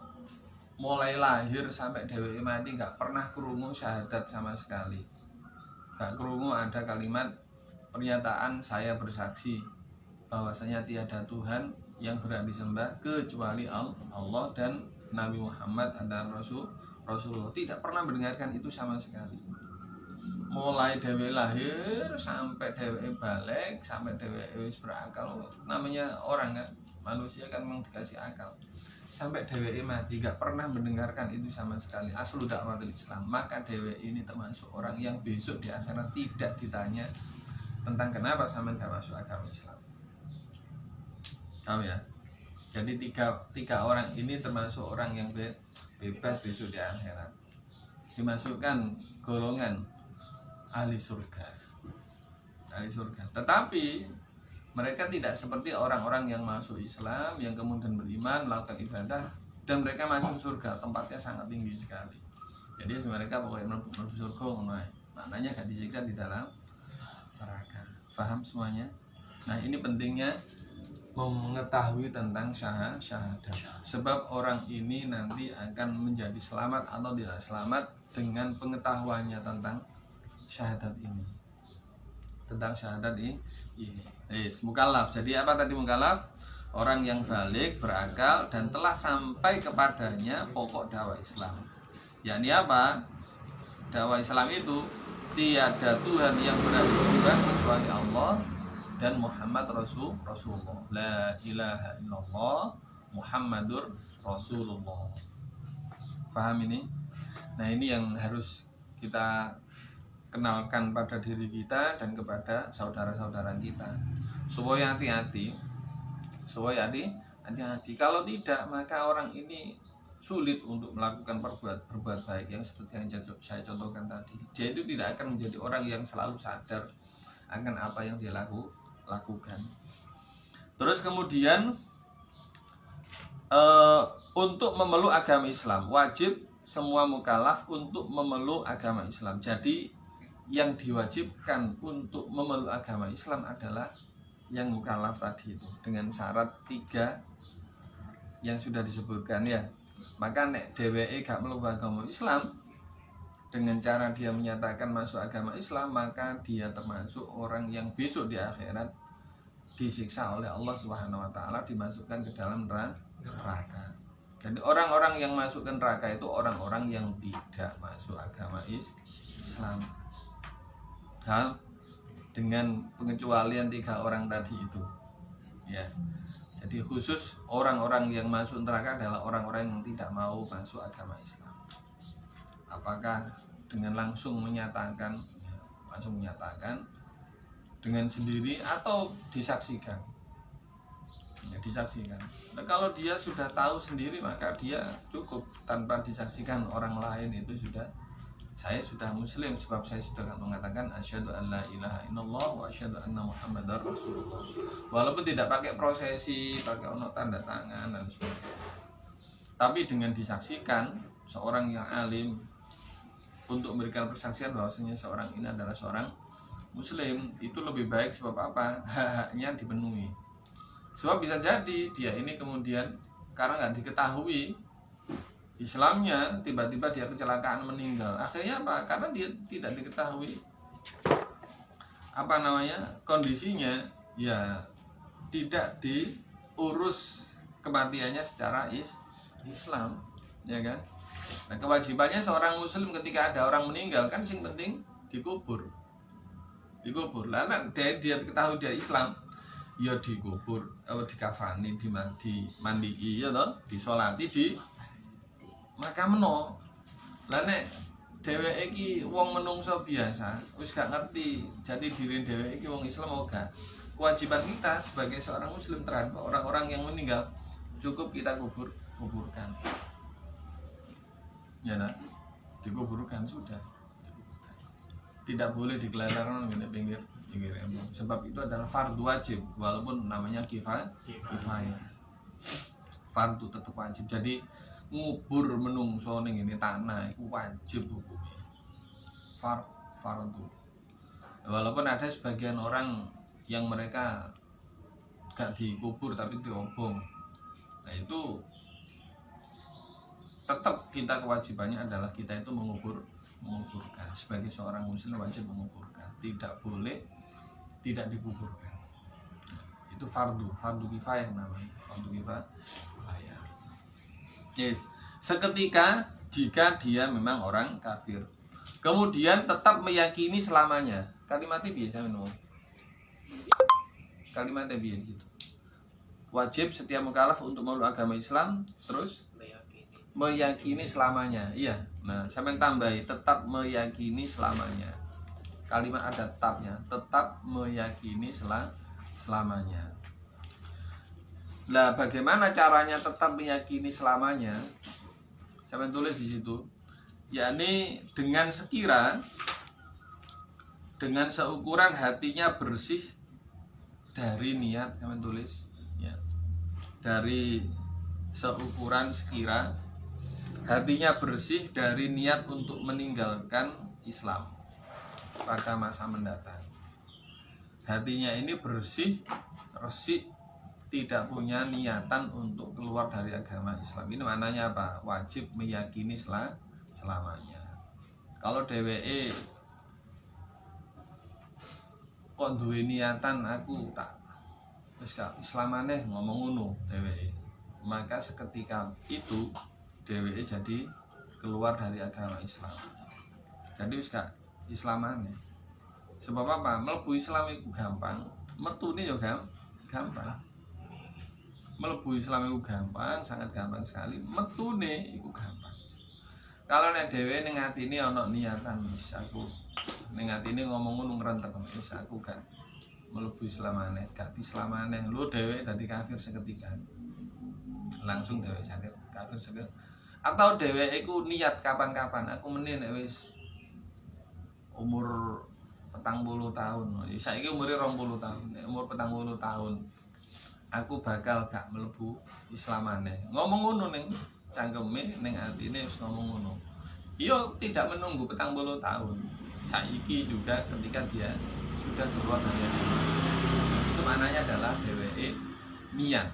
mulai lahir sampai dheweke mati gak pernah krungu syahadat sama sekali. Gak krungu ada kalimat pernyataan saya bersaksi bahwasanya tiada Tuhan yang berhak disembah kecuali Allah dan Nabi Muhammad adalah Rasulullah. Tidak pernah mendengarkan itu sama sekali. Mulai dheweke lahir sampai dheweke balik sampai dheweke wis berakal, namanya orang kan, manusia kan memang dikasih akal. Sampai dheweke mati gak pernah mendengarkan itu sama sekali. Aslu dakwah Islam. Maka dheweke ini termasuk orang yang besok di akhirat tidak ditanya tentang kenapa sampean gak masuk agama Islam. Tahu ya? Jadi tiga orang ini termasuk orang yang bebas besok di akhirat. Dimasukkan golongan ahli surga. Tetapi mereka tidak seperti orang-orang yang masuk Islam, yang kemudian beriman, melakukan ibadah, dan mereka masuk surga. Tempatnya sangat tinggi sekali. Jadi mereka pokoknya mlebu surga, maknanya gak disiksa di dalam neraka. Faham semuanya? Nah, ini pentingnya mengetahui tentang syahadat. Sebab orang ini nanti akan menjadi selamat atau tidak selamat dengan pengetahuannya tentang syahadat ini. Tentang syahadat ini. Mukallaf. Jadi apa tadi mukallaf? Orang yang balik, berakal, dan telah sampai kepadanya pokok dakwah Islam. Yakni apa? Dakwah Islam itu tiada Tuhan yang berhak disembah kecuali Allah dan Muhammad Rasulullah. La ilaha illallah Muhammadur Rasulullah. Faham ini? Nah, ini yang harus kita kenalkan pada diri kita dan kepada saudara-saudara kita. Supaya hati-hati. Kalau tidak, maka orang ini sulit untuk melakukan berbuat baik yang seperti yang saya contohkan tadi. Dia itu tidak akan menjadi orang yang selalu sadar akan apa yang dia lakukan. Terus kemudian untuk memeluk agama Islam, wajib semua mukallaf untuk memeluk agama Islam. Jadi yang diwajibkan untuk memeluk agama Islam adalah yang mukallaf tadi itu, dengan syarat 3 yang sudah disebutkan ya. Maka nek dheweke gak meluk agama Islam, dengan cara dia menyatakan masuk agama Islam, maka dia termasuk orang yang besok di akhirat disiksa oleh Allah Subhanahu wa taala, dimasukkan ke dalam neraka. Jadi orang-orang yang masuk ke neraka itu orang-orang yang tidak masuk agama Islam. Dengan pengecualian 3 orang tadi itu. Ya. Jadi khusus orang-orang yang masuk neraka adalah orang-orang yang tidak mau masuk agama Islam. Apakah dengan langsung menyatakan dengan sendiri atau disaksikan? Ya, disaksikan. Nah, kalau dia sudah tahu sendiri, maka dia cukup tanpa disaksikan orang lain. Itu saya sudah muslim sebab saya sudah mengatakan asyhadu an la ilaha illallah wa asyhadu anna muhammadar rasulullah. Walaupun tidak pakai prosesi, pakai ono tanda tangan dan sebagainya. Tapi dengan disaksikan seorang yang alim untuk memberikan persaksian bahwasanya seorang ini adalah seorang muslim, itu lebih baik. Sebab apa? Hak-haknya dipenuhi. Sebab bisa jadi dia ini kemudian karena nggak diketahui Islamnya, tiba-tiba dia kecelakaan meninggal. Akhirnya apa? Karena dia tidak diketahui kondisinya, ya tidak diurus kematiannya secara Islam, ya kan? Nah, kewajibannya seorang muslim ketika ada orang meninggal kan sing penting dikubur. Lah dia ketahui dia Islam, ya dikubur, dikafani, dimandii, ya toh, disolati di makamno. Lah nek dheweke iki wong menungso biasa, wis gak ngerti jadi diri dheweke iki wong Islam apa gak. Kewajiban kita sebagai seorang muslim terhadap orang-orang yang meninggal cukup kita kuburkan. Ya nah, dikuburkan sudah. Tidak boleh dikelelerkan di pinggir embung. Sebab itu adalah fardu wajib, walaupun namanya kifayah. Fardu tetap wajib. Jadi ngubur menungso ning ngene tanah itu wajib hukumnya. Fardu. Walaupun ada sebagian orang yang mereka gak dikubur tapi diobong. Nah itu tetap kita kewajibannya adalah kita itu menguburkan. Sebagai seorang muslim wajib menguburkan, tidak boleh tidak dikuburkan. Itu fardu kifayah namanya, fardu kifayah. Yes, seketika jika dia memang orang kafir, kemudian tetap meyakini selamanya. Kalimatnya biasa menurut. Kalimatnya biasa gitu. Wajib setiap mukallaf untuk memeluk agama Islam, terus meyakini selamanya. Iya. Nah, sampai tambahi tetap meyakini selamanya. Kalimat ada tetapnya, tetap meyakini selamanya. Nah, bagaimana caranya tetap meyakini selamanya? Sampai tulis di situ. Yakni dengan seukuran hatinya bersih dari niat, sampai tulis ya. Dari seukuran sekira hatinya bersih dari niat untuk meninggalkan Islam pada masa mendatang. Hatinya ini bersih, resik, tidak punya niatan untuk keluar dari agama Islam. Ini maknanya apa? Wajib meyakini selamanya. Kalau dheweke kok duwe niatan aku tak wis gak Islamane ngomong ngono dheweke, maka seketika itu dheweke jadi keluar dari agama Islam. Jadi wis gak Islamane. Sebab apa? Mlebu Islam itu gampang, metune ya gampang. Mlebu Islam itu gampang, sangat gampang sekali. Metune itu gampang. Kalau nek dhewe ning atine ana niatan wis aku ning atine ngomong ngono ngrentek wis aku gak mlebu Islam maneh, gak Islam maneh. Lu dhewe dadi kafir seketika. Langsung dhewe sakit kafir seketika. Atau dhewe iku niat kapan-kapan aku meneh nek wis umur 40 tahun. Saiki umure 20 tahun. Nek umur 40 tahun aku bakal gak mlebu Islam maneh. Ngomong ngono ning cangkeme ning atine wis ngomong ngono. Iya tidak menunggu 40 tahun. Saiki juga ketika dia sudah keluar dari agama Islam. Itu maknanya adalah DWE niat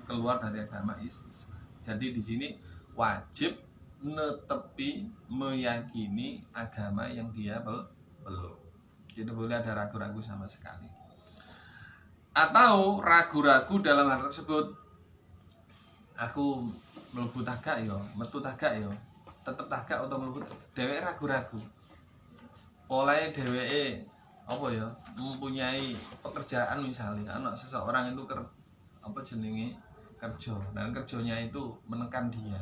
keluar dari agama Islam. Jadi di sini wajib netepi meyakini agama yang dia belum. Tidak boleh ada ragu-ragu sama sekali. Atau ragu-ragu dalam hal tersebut, aku mlebu tagak yo, metu tagak yo, tetep tagak atau mlebu dheweke ragu-ragu. Oleh dheweke apa ya, mempunyai pekerjaan misalnya, anak seseorang itu apa jenenge kerja, dan kerjanya itu menekan dia.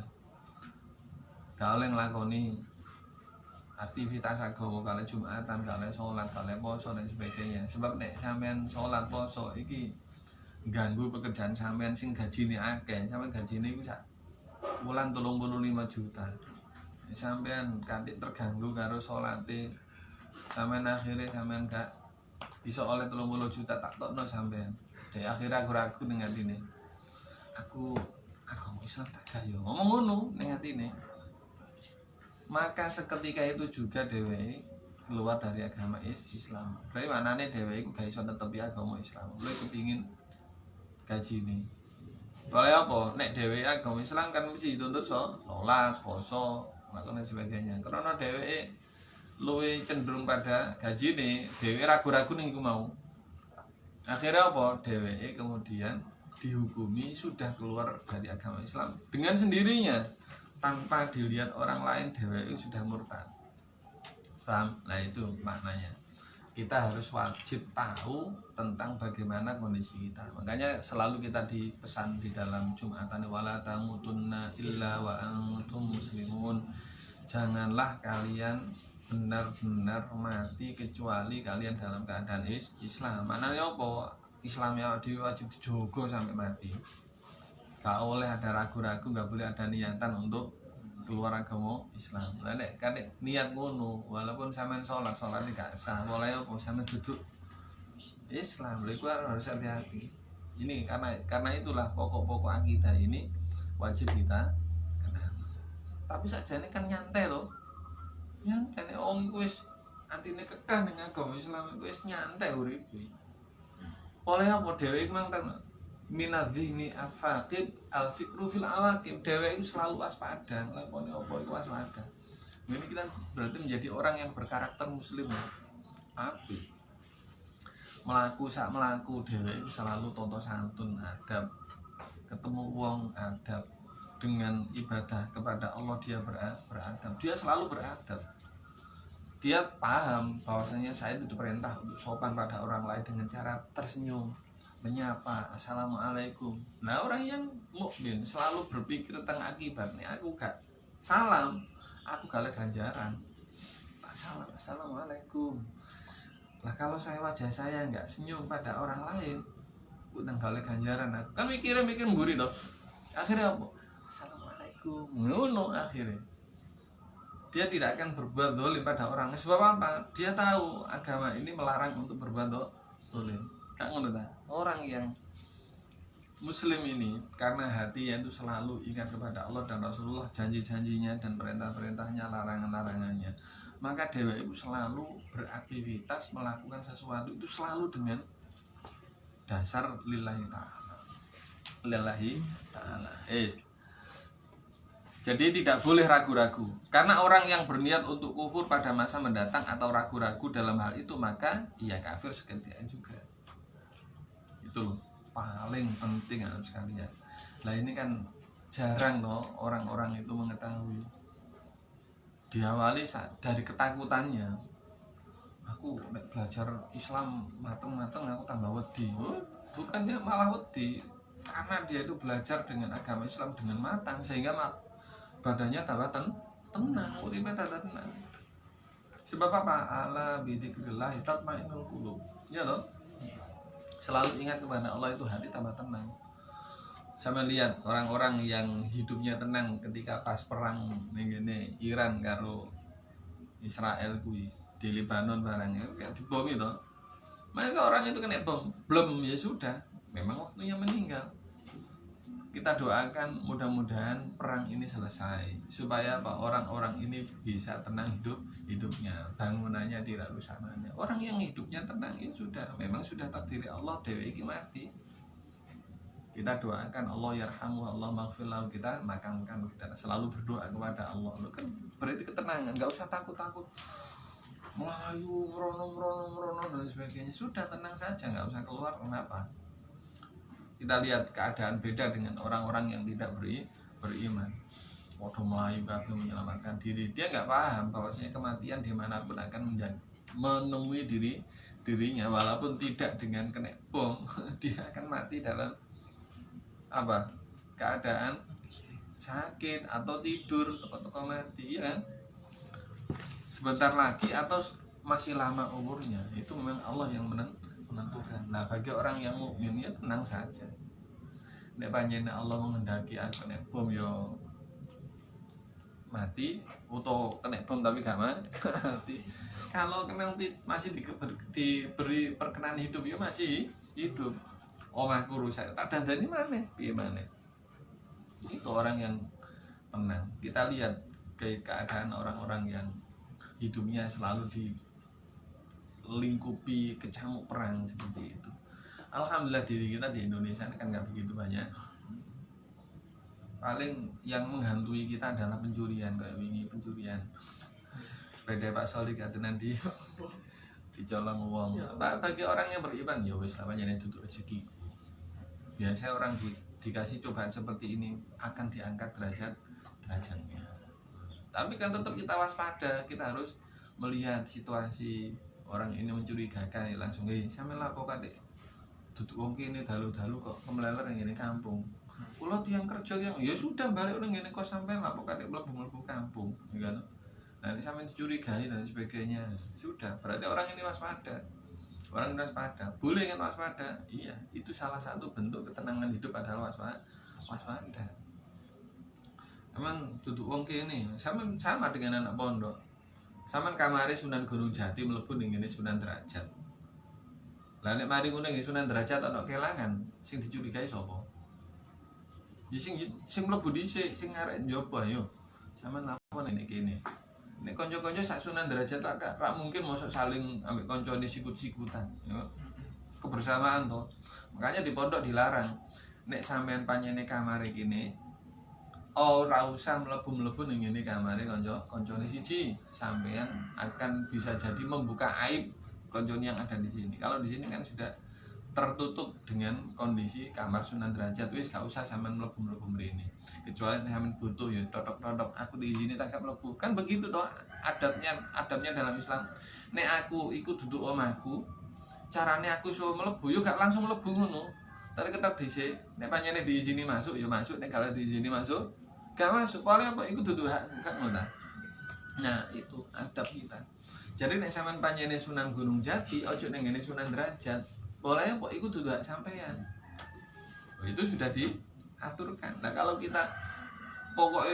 Gak oleh nglakoni aktivitas agama kali Jumatan, kali sholat, kali poso dan sebagainya. Sebab nek sampean sholat poso iki ganggu pekerjaan sampean sing gajine akeh, sampean gajine iku sak wulan 35 juta. Sampean kanthi terganggu karo salate, sampean akhirnya sampean gak iso oleh 30 juta tak tokno sampean. Dek akhirnya aku ragu ning atine. Aku agama Islam tak gak yo. Ngomong ngono ning atine. Maka seketika itu juga dheweke keluar dari agama Islam. Berarti manane dheweke iku gak iso netepi agama Islam. Lu kepingin gajine. Soalnya apa? Nek dheweke agama Islam kan mesti dituntut salat, poso, dan sebagainya. Karena dheweke luwih cenderung pada gajine, dheweke ragu-ragu ning iku mau. Akhirnya apa? Dheweke kemudian dihukumi sudah keluar dari agama Islam dengan sendirinya tanpa dilihat orang lain. Dheweke sudah murtad. Paham? Nah itu maknanya. Kita harus wajib tahu tentang bagaimana kondisi kita. Makanya selalu kita dipesan di dalam Jumatan, wala tamutunna illa wa antum muslimun. Janganlah kalian benar-benar mati kecuali kalian dalam keadaan Islam. Maknanya apa? Islamnya wajib dijogo sampai mati. Gak boleh ada ragu-ragu, gak boleh ada niatan untuk keluar agama Islam. Lah nek kan niat ngono, walaupun sampean salat gak sah, boleh apa sampean duduk Islam. Lha iku harus hati-hati. Ini karena itulah pokok-pokok akidah ini wajib kita kenal. Tapi sakjane kan nyantai loh. Nyantai nek wong iku wis atine kekeh ning agama Islam iku wis nyantai uripe. Oleh apa dhewe iku mang minadzihni afaqid al-fikru fil awaqib. Dheweke itu selalu waspada, lakone apa iku waspada. Ini kita berarti menjadi orang yang berkarakter muslim. Tapi melaku dheweke itu selalu toto santun, adab. Ketemu wong adab, dengan ibadah kepada Allah dia beradab. Dia selalu beradab. Dia paham bahwasanya saya itu diperintah untuk sopan pada orang lain dengan cara tersenyum, menyapa, assalamualaikum. Nah orang yang mukmin selalu berpikir tentang akibat. Nih aku gak salam, aku gak lihat ganjaran. Tak salam, assalamualaikum. Lah kalau wajah saya nggak senyum pada orang lain, aku gak lihat ganjaran. Aku kan mikir mburi toh. Akhirnya apa? Assalamualaikum. Ngono akhirnya. Dia tidak akan berbuat dolim pada orang. Sebab apa? Dia tahu agama ini melarang untuk berbuat dolim. Kak ngono ta? Orang yang muslim ini karena hatinya itu selalu ingat kepada Allah dan Rasulullah, janji-janjinya dan perintah-perintahnya, larangan-larangannya, maka dewa itu selalu beraktivitas melakukan sesuatu itu selalu dengan dasar lillahi ta'ala. Lillahi ta'ala. Jadi tidak boleh ragu-ragu. Karena orang yang berniat untuk kufur pada masa mendatang atau ragu-ragu dalam hal itu, maka ia kafir seketika juga. Itu paling penting anak sekalian. Nah ini kan jarang loh orang-orang itu mengetahui. Diawali dari ketakutannya. Aku belajar Islam mateng-mateng aku tambah wedi. Bukannya malah wedi, karena dia itu belajar dengan agama Islam dengan matang sehingga badannya tambah tenang, uripe tata tenang. Sebab apa? Ala bidzikrillah tatmainnul qulub. Ya loh. Selalu ingat kepada Allah itu hati tambah tenang. Sama lihat orang-orang yang hidupnya tenang ketika pas perang ning ngene Iran karo Israel kuwi di Lebanon barangnya kayak dibom itu. Masa orang itu kena bom, belum ya sudah, memang waktunya meninggal. Kita doakan mudah-mudahan perang ini selesai supaya apa orang-orang ini bisa tenang hidupnya, bangunannya tidak rusak mana. Orang yang hidupnya tenang ya sudah, memang sudah takdir Allah dewe iki mati. Kita doakan Allah yarhamu, Allah maghfirlahu, kita makamkan, kita selalu berdoa kepada Allah. Lo kan berarti ketenangan, nggak usah takut-takut melayu merono dan sebagainya. Sudah tenang saja, nggak usah keluar. Kenapa? Kita lihat keadaan beda dengan orang-orang yang tidak beriman. Waduh melayu kabeh menyelamatkan diri. Dia nggak paham bahwasanya kematian dimanapun akan menemui dirinya, walaupun tidak dengan kena bom. Dia akan mati dalam apa? Keadaan sakit atau tidur toko-toko mati, ya kan? Sebentar lagi atau masih lama umurnya, itu memang Allah yang menentukan. Nah, bagi orang yang mukmin ya tenang saja. Nek panjenengan Allah menghendaki aku nek bom yo mati, atau kena bom tapi gak mati. Kalau memang masih diberi perkenan hidup ya masih hidup. Omahku rusak, tak dandani mana? Piye mana? Itu orang yang tenang. Kita lihat keadaan orang-orang yang hidupnya selalu dilingkupi kecamuk perang seperti itu. Alhamdulillah diri kita di Indonesia kan nggak begitu banyak. Paling yang menghantui kita adalah pencurian, kayak wingi pencurian. Beda Pak Solik atenan dicolong uang. Bagi orang yang beriman ya wis namanya duduk rezeki. Biasanya orang dikasih cobaan seperti ini akan diangkat derajatnya. Tapi kan tetap kita waspada, kita harus melihat situasi orang ini mencurigakan, ya langsung sampe lapokan dek duduk wong kene dalu-dalu kok kemeleler yang ini kampung. Kula tiyang kerja yang ya sudah balik nang ngene kok sampean lapokan dek mlebu kampung, ya kan. Nah, ini sampean dicurigai dan sebagainya. Sudah, berarti orang ini waspada. Orang waspada, boleh kan waspada? Iya, itu salah satu bentuk ketenangan hidup adalah waspada. Emang duduk wong kene sama dengan anak pondok. Saman kamare Sunan Gunung Jati mlebu ning ngene Sunan Derajat. Lah nek mari ngono nggih Sunan Derajat ana kelangan, sing dicurigai sapa? Ya sing mlebu dhisik, sing arek njaba yo. Saman lapor nek kene. Nek kanca-kanca sak Sunan Derajat ra mungkin mosok saling ambek kancane sikut-sikutan, yo. Kebersamaan to. Makanya di pondok dilarang. Nek sampean panjene kamare kene, ora usah mlebu-mlebu ning ngene kamare kancane siji, sampean akan bisa jadi membuka aib kancane yang ada di sini. Kalau di sini kan sudah tertutup dengan kondisi kamar Sunan Derajat, wis gak usah sampean mlebu-mlebu mrene. Kecuali sampean butuh ya totok-totok aku diizini tak mlebu. Kan begitu toh adabnya dalam Islam. Nek aku ikut duduk omahku, carane aku suruh mlebu yo gak langsung mlebu ngono. Tapi ketok dhisik, nek pancene diizini masuk ya masuk, nek kalau diizini masuk gak masuk, paling apa ikut duduk hak kan ngono. Nah, itu adab kita. Jadi nek sampean panjene Sunan Gunung Jati, ojo ning ngene Sunan Derajat. Boleh apa ikut duduk hak sampean. Oh, itu sudah diaturkan. Nah, kalau kita pokoknya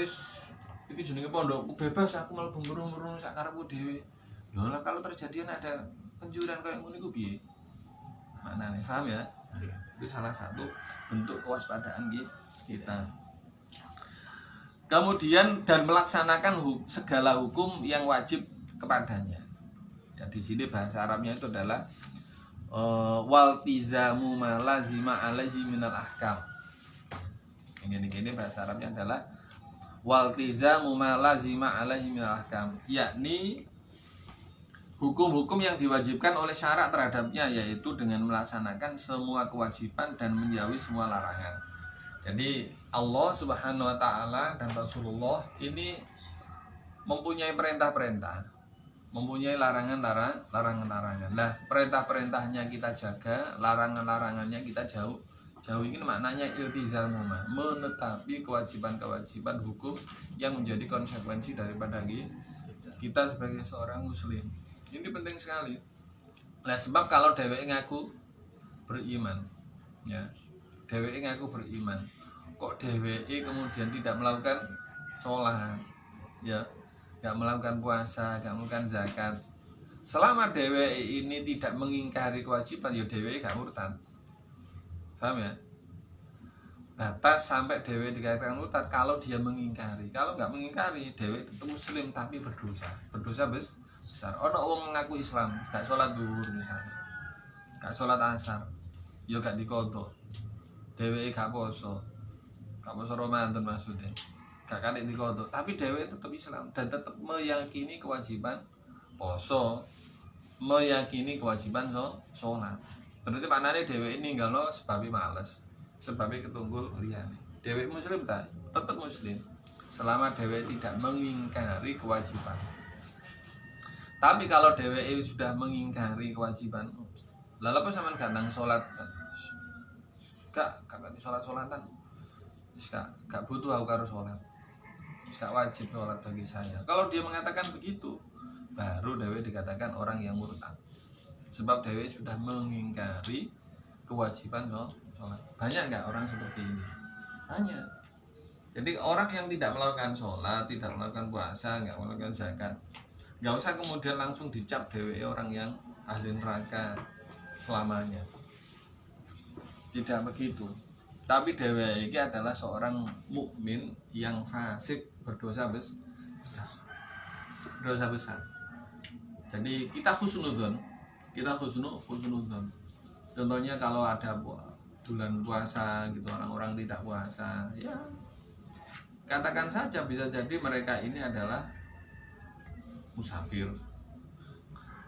iki jenenge pondokku bebas aku mlebu murung-murung sak karepku dhewe. Lho lah kalau terjadian ada pencurian kayak ngono iku piye? Maknane paham ya? Itu salah satu bentuk kewaspadaan kita. Kemudian dan melaksanakan segala hukum yang wajib kepadanya. Dan di sini bahasa Arabnya itu adalah waltizamu ma lazima alaihi minal ahkam. Ini bahasa Arabnya adalah waltizamu ma lazima alaihi minal ahkam, yakni hukum-hukum yang diwajibkan oleh syarak terhadapnya, yaitu dengan melaksanakan semua kewajiban dan menjauhi semua larangan. Jadi Allah Subhanahu wa taala dan Rasulullah ini mempunyai perintah-perintah, mempunyai larangan-larangan. Nah, perintah-perintahnya kita jaga, larangan-larangannya kita Jauh ini maknanya iltizamu, menetapi kewajiban-kewajiban hukum yang menjadi konsekuensi daripada kita sebagai seorang muslim. Ini penting sekali. Nah, sebab kalau dheweke ngaku beriman, ya, dheweke ngaku beriman, kok dheweke kemudian tidak melakukan sholat, ya, nggak melakukan puasa, nggak melakukan zakat. Selama dheweke ini tidak mengingkari kewajiban, ya dheweke gak murtad. Paham ya? Batas sampai dewe dikatakan murtad kalau dia mengingkari. Kalau nggak mengingkari, dewe tetap muslim tapi berdosa. Berdosa besar. Ono wong ngaku Islam, gak sholat duhur misalnya, gak sholat asar, yo gak dikodok. Dewe gak poso Ramadan maksudnya, gak kadek dikodok. Tapi dewe tetap Islam dan tetap meyakini kewajiban poso, meyakini kewajiban sholat. Berarti maknanya dewe ini kalau sebabnya males, sebabnya ketunggul liyane. Dewe muslim tak? Tetap muslim selama dewe tidak mengingkari kewajiban. Tapi kalau dewe sudah mengingkari kewajiban, lalu apa sama gandang sholat? Gak sholat-sholatan, gak butuh aku karo sholat, gak wajib sholat bagi saya. Kalau dia mengatakan begitu, baru dewe dikatakan orang yang murtad. Sebab dewe sudah mengingkari kewajiban sholat. Banyak nggak orang seperti ini? Banyak. Jadi orang yang tidak melakukan sholat, tidak melakukan puasa, nggak melakukan zakat, nggak usah kemudian langsung dicap dewe orang yang ahli neraka selamanya. Tidak begitu. Tapi dewe ini adalah seorang mukmin yang fasik, berdosa besar. Berdosa besar. Jadi kita husnudzon. Contohnya kalau ada bulan puasa gitu, orang-orang tidak puasa, ya katakan saja bisa jadi mereka ini adalah musafir,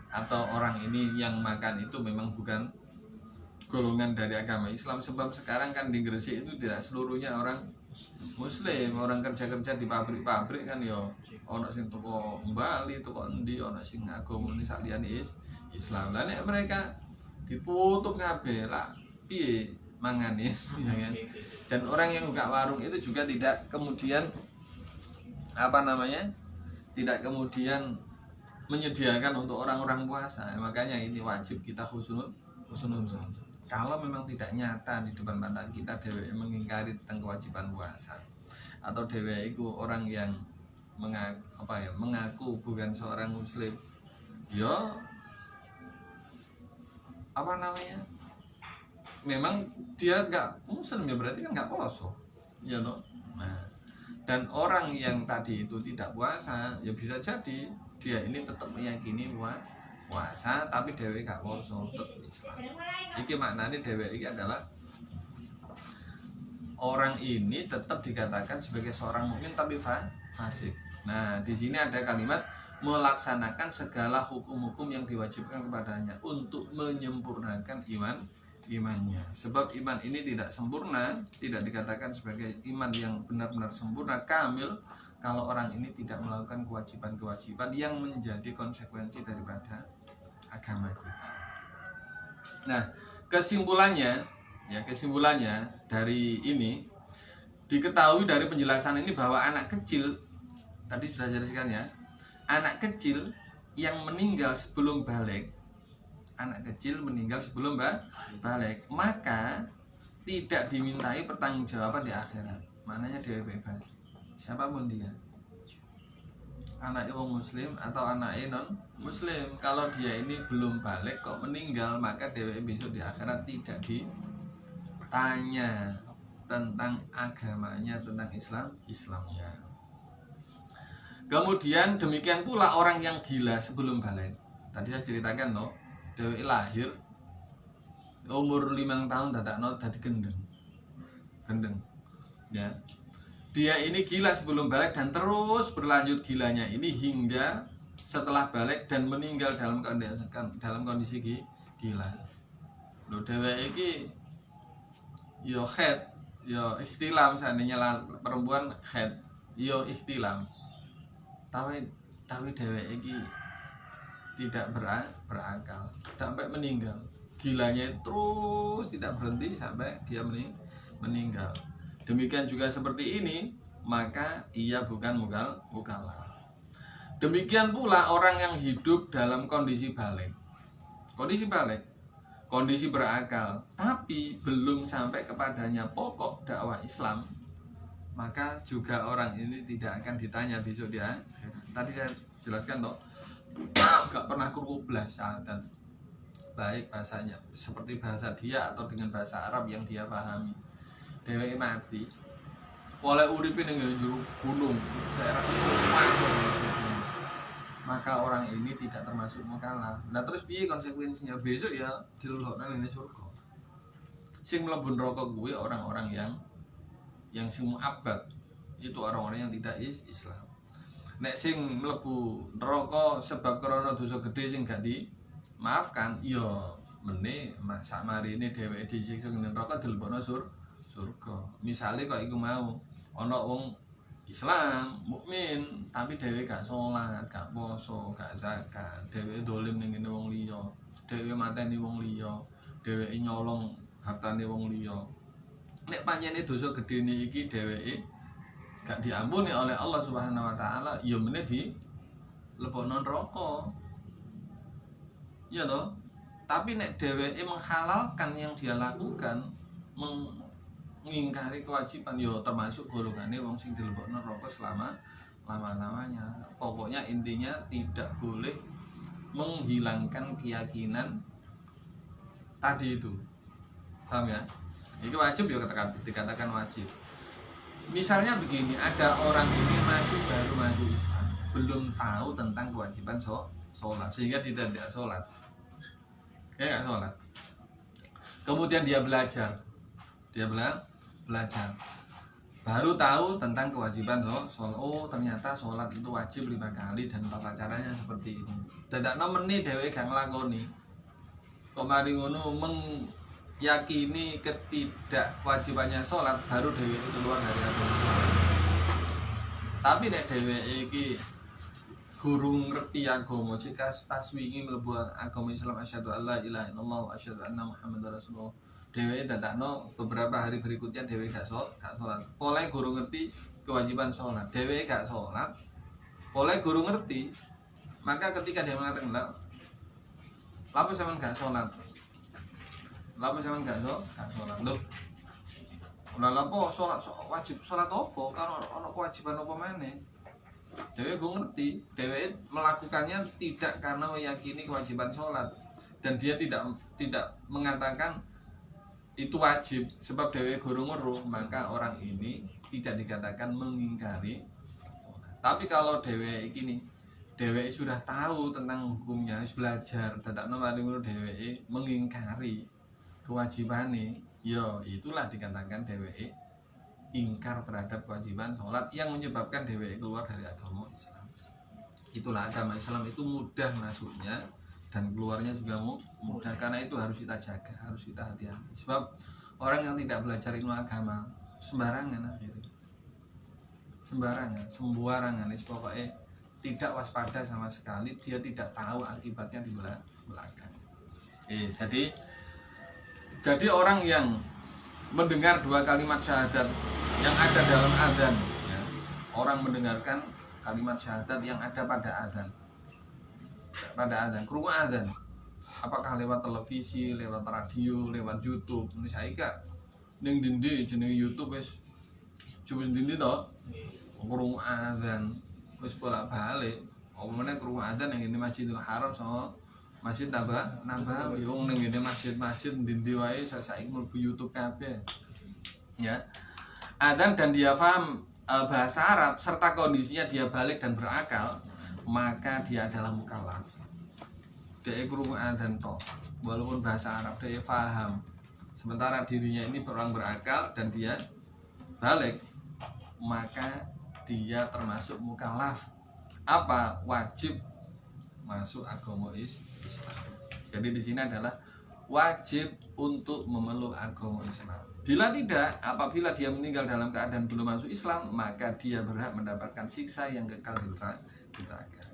atau orang ini yang makan itu memang bukan golongan dari agama Islam. Sebab sekarang kan di Gresik itu tidak seluruhnya orang muslim, orang kerja-kerja di pabrik-pabrik kan yo ono sing toko Bali, toko endi, ono sing agama ini saliyane Islam. Lah nek mereka ditutup kabeh lah piye mangane ya kan. Dan orang yang buka warung itu juga tidak kemudian tidak kemudian menyediakan untuk orang-orang puasa. Makanya ini wajib kita husnudzon. Kalau memang tidak nyata di depan mata kita dewe mengingkari tentang kewajiban puasa, atau dewe itu orang yang mengaku bukan seorang muslim, yo memang dia nggak muslim, ya berarti kan nggak poso, ya toh. Nah, dan orang yang tadi itu tidak puasa, ya bisa jadi dia ini tetap meyakini puasa tapi dewe gak poso, tetap Islam. Iki maknanya dewe ini adalah orang ini tetap dikatakan sebagai seorang mukmin tapi fasik. Nah, di sini ada kalimat melaksanakan segala hukum-hukum yang diwajibkan kepadanya untuk menyempurnakan imannya. Sebab iman ini tidak sempurna, tidak dikatakan sebagai iman yang benar-benar sempurna, kamil, kalau orang ini tidak melakukan kewajiban-kewajiban yang menjadi konsekuensi daripada agama kita. Nah, kesimpulannya dari ini diketahui dari penjelasan ini bahwa anak kecil tadi sudah jelaskan ya, anak kecil yang meninggal sebelum balik, balik, maka tidak dimintai pertanggungjawaban di akhirat. Maknanya dia bebas, siapapun dia, anak wong muslim atau anak non muslim. Kalau dia ini belum balik kok meninggal, maka dia besok di akhirat tidak ditanya tentang agamanya, tentang Islamnya. Kemudian demikian pula orang yang gila sebelum balik. Tadi saya ceritakan loh, dewe lahir umur 5 tahun dadi gendeng. Ya. Dia ini gila sebelum balik dan terus berlanjut gilanya ini hingga setelah balik dan meninggal dalam kondisi gila. Lho dewe iki yo khed, yo ikhtilam, seandainya perempuan khed, yo ikhtilam. Tapi dewe iki tidak berakal sampai meninggal. gilanya terus tidak berhenti sampai dia meninggal. Demikian juga seperti ini, maka ia bukan mukallaf. Demikian pula orang yang hidup dalam kondisi balik, kondisi berakal, tapi belum sampai kepadanya pokok dakwah Islam, maka juga orang ini tidak akan ditanya besok dia. Tadi saya jelaskan toh, gak pernah krungu blas syahadat, baik bahasanya seperti bahasa dia atau dengan bahasa Arab yang dia pahami. Dheweke mati, oleh uripin yang juru gunung, daerah maka orang ini tidak termasuk mukallaf. Nah terus piye konsekuensinya? Besok ya diluluhkan ini surga. Sing mlebu neraka kuwi orang-orang yang sing mu'abbad, itu orang-orang yang tidak Islam. Nek sing mlebu neraka sebab krana dosa gedhe sing gak dimaafkan, ya mene sak marine dheweke disiksa ning neraka dilebokno surga. Misale kok iku mau ana wong Islam, mukmin, tapi dheweke gak salat, gak poso, gak zakat, dheweke dolim ning ngene wong liya, dheweke mateni wong liya, dheweke nyolong hartane wong liya. Nek pancene dosa gedene iki dheweke gak diampuni oleh Allah Subhanahu wa taala, ya meneh dilebokno neraka. Ya toh? Tapi nek dheweke menghalalkan yang dia lakukan, mengingkari kewajiban, ya termasuk golongane wong sing dilebokno neraka selama-lamanya. Pokoknya intinya tidak boleh menghilangkan keyakinan tadi itu. Paham ya? Ini wajib ya, dikatakan wajib. Misalnya begini, ada orang ini baru masuk Islam, belum tahu tentang kewajiban sholat, sehingga dia tidak sholat. Ya nggak sholat. Kemudian dia belajar, baru tahu tentang kewajiban sholat. Oh ternyata sholat itu wajib 5 kali dan tata caranya seperti ini. Dadakno meneh dhewe gak nglakoni. Kok mari ngono meyakini ketidakwajibannya sholat, baru dhewe keluar dari agama Islam. Tapi nek dhewe iki guru ngerti agama, jika taswingi mlebu agama Islam, asyhadu alla ilaha illallah wa asyhadu anna muhammadar rasulullah, dhewe dadakno beberapa hari berikutnya dhewe gak sholat. Oleh guru ngerti kewajiban sholat, dhewe gak sholat. Oleh guru ngerti, maka ketika dia mengatakan lapa sampean gak sholat, lapa sampean gak sholat, loh ora lapo sholat wajib sholat apa? Kan ono kewajiban apa meneh? Dhewe gue ngerti, dhewe melakukannya tidak karena meyakini kewajiban sholat, dan dia tidak mengatakan itu wajib sebab dhewe guru ngeruh, maka orang ini tidak dikatakan mengingkari sholat. Tapi kalau dhewe ini dhewe sudah tahu tentang hukumnya, belajar, dadakno mari ngono dhewe mengingkari kewajibane, ya itulah dikatakan dhewe ingkar terhadap kewajiban sholat yang menyebabkan dheweke keluar dari agama Islam. Itulah agama Islam itu mudah masuknya dan keluarnya juga mudah, karena itu harus kita jaga, harus kita hati-hati. Sebab orang yang tidak belajar ilmu agama sembarangan akhirnya. Sembarangan, pokoknya tidak waspada sama sekali, dia tidak tahu akibatnya di belakang. Jadi orang yang mendengar 2 kalimat syahadat yang ada dalam azan, ya, orang mendengarkan kalimat syahadat yang ada pada azan, krungu azan, apakah lewat televisi, lewat radio, lewat YouTube. Ini saiki ning dindi jenenge YouTube wis jebul dindi to, krungu azan wis bolak-balik. Apa meneh krungu azan yang ini Masjidil Haram sama Masjid Nabawi. Wong ning ngene masjid-masjid dindi wae saiki mlebu YouTube kabeh. Ya. Adzan dan dia paham bahasa Arab serta kondisinya dia balik dan berakal, maka dia adalah mukallaf. Dia krungu adzan tok, walaupun bahasa Arab dia paham. Sementara dirinya ini orang berakal dan dia balik, maka dia termasuk mukallaf. Apa? Wajib masuk agama Islam. Jadi di sini adalah wajib untuk memeluk agama Islam. Bila tidak, apabila dia meninggal dalam keadaan belum masuk Islam, maka dia berhak mendapatkan siksa yang kekal di neraka.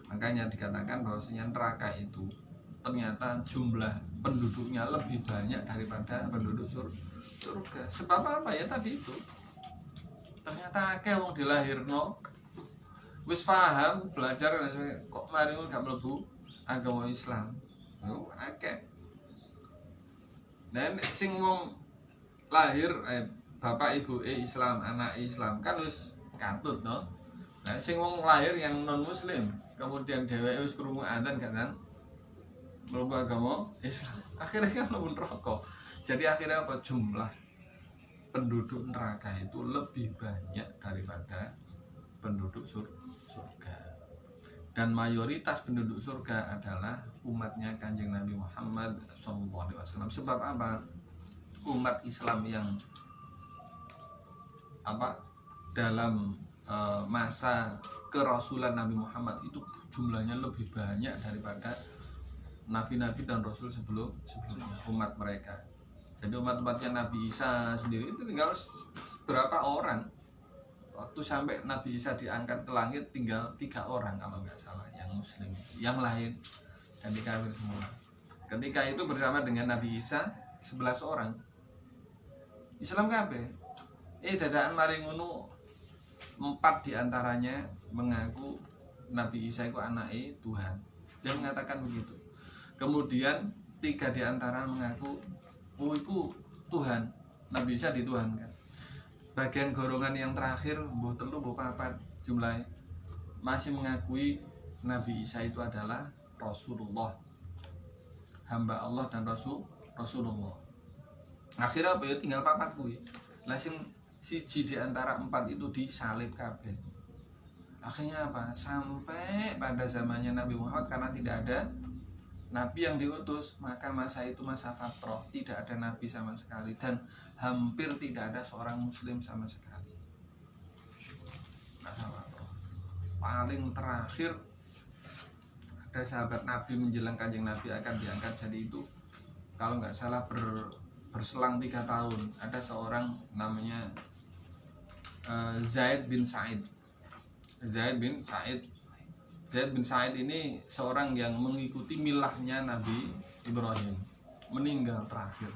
Makanya dikatakan bahwasanya neraka itu ternyata jumlah penduduknya lebih banyak daripada penduduk surga. Sebab apa ya tadi itu? Ternyata akeh wong dilahirno wis paham belajar kok mari gak mlebu agama Islam. Akeh. Dan sing wong lahir bapak ibu Islam, anak Islam kan wis katut no. Nah sing wong lahir yang non muslim kemudian dheweke wis krungu adzan kan mlebu agama Islam. Akhirnya kan mlebu neraka. Jadi akhirnya apa jumlah penduduk neraka itu lebih banyak daripada penduduk surga. Dan mayoritas penduduk surga adalah umatnya Kanjeng Nabi Muhammad SAW. Sebab apa? Umat Islam yang dalam masa kerasulan Nabi Muhammad itu jumlahnya lebih banyak daripada nabi-nabi dan rasul sebelumnya umat mereka. Jadi umatnya Nabi Isa sendiri itu tinggal berapa orang. Waktu sampai Nabi Isa diangkat ke langit tinggal 3 orang kalau nggak salah yang muslim, yang lain dan kafir semua. Ketika itu bersama dengan Nabi Isa 11 orang Islam kabeh. Dadaan mari ngono 4 diantaranya mengaku Nabi Isa itu anaknya Tuhan. Dia mengatakan begitu. Kemudian 3 diantara mengaku itu Tuhan. Nabi Isa dituhankan. Bagian golongan yang terakhir mbuh 3 mbuh 4 jumlahnya masih mengakui Nabi Isa itu adalah Rasulullah, hamba Allah dan Rasulullah. Akhirnya apa ya tinggal 4 kuwi. Lah sing siji di antara 4 itu disalib kabeh. Akhirnya apa? Sampai pada zamannya Nabi Muhammad karena tidak ada nabi yang diutus, maka masa itu masa fatrah, tidak ada nabi sama sekali dan hampir tidak ada seorang muslim sama sekali. Masa fatrah. Paling terakhir ada sahabat Nabi menjelang Kanjeng Nabi akan diangkat jadi itu kalau nggak salah berselang 3 tahun ada seorang namanya Zaid bin Sa'id ini seorang yang mengikuti milahnya Nabi Ibrahim, meninggal terakhir.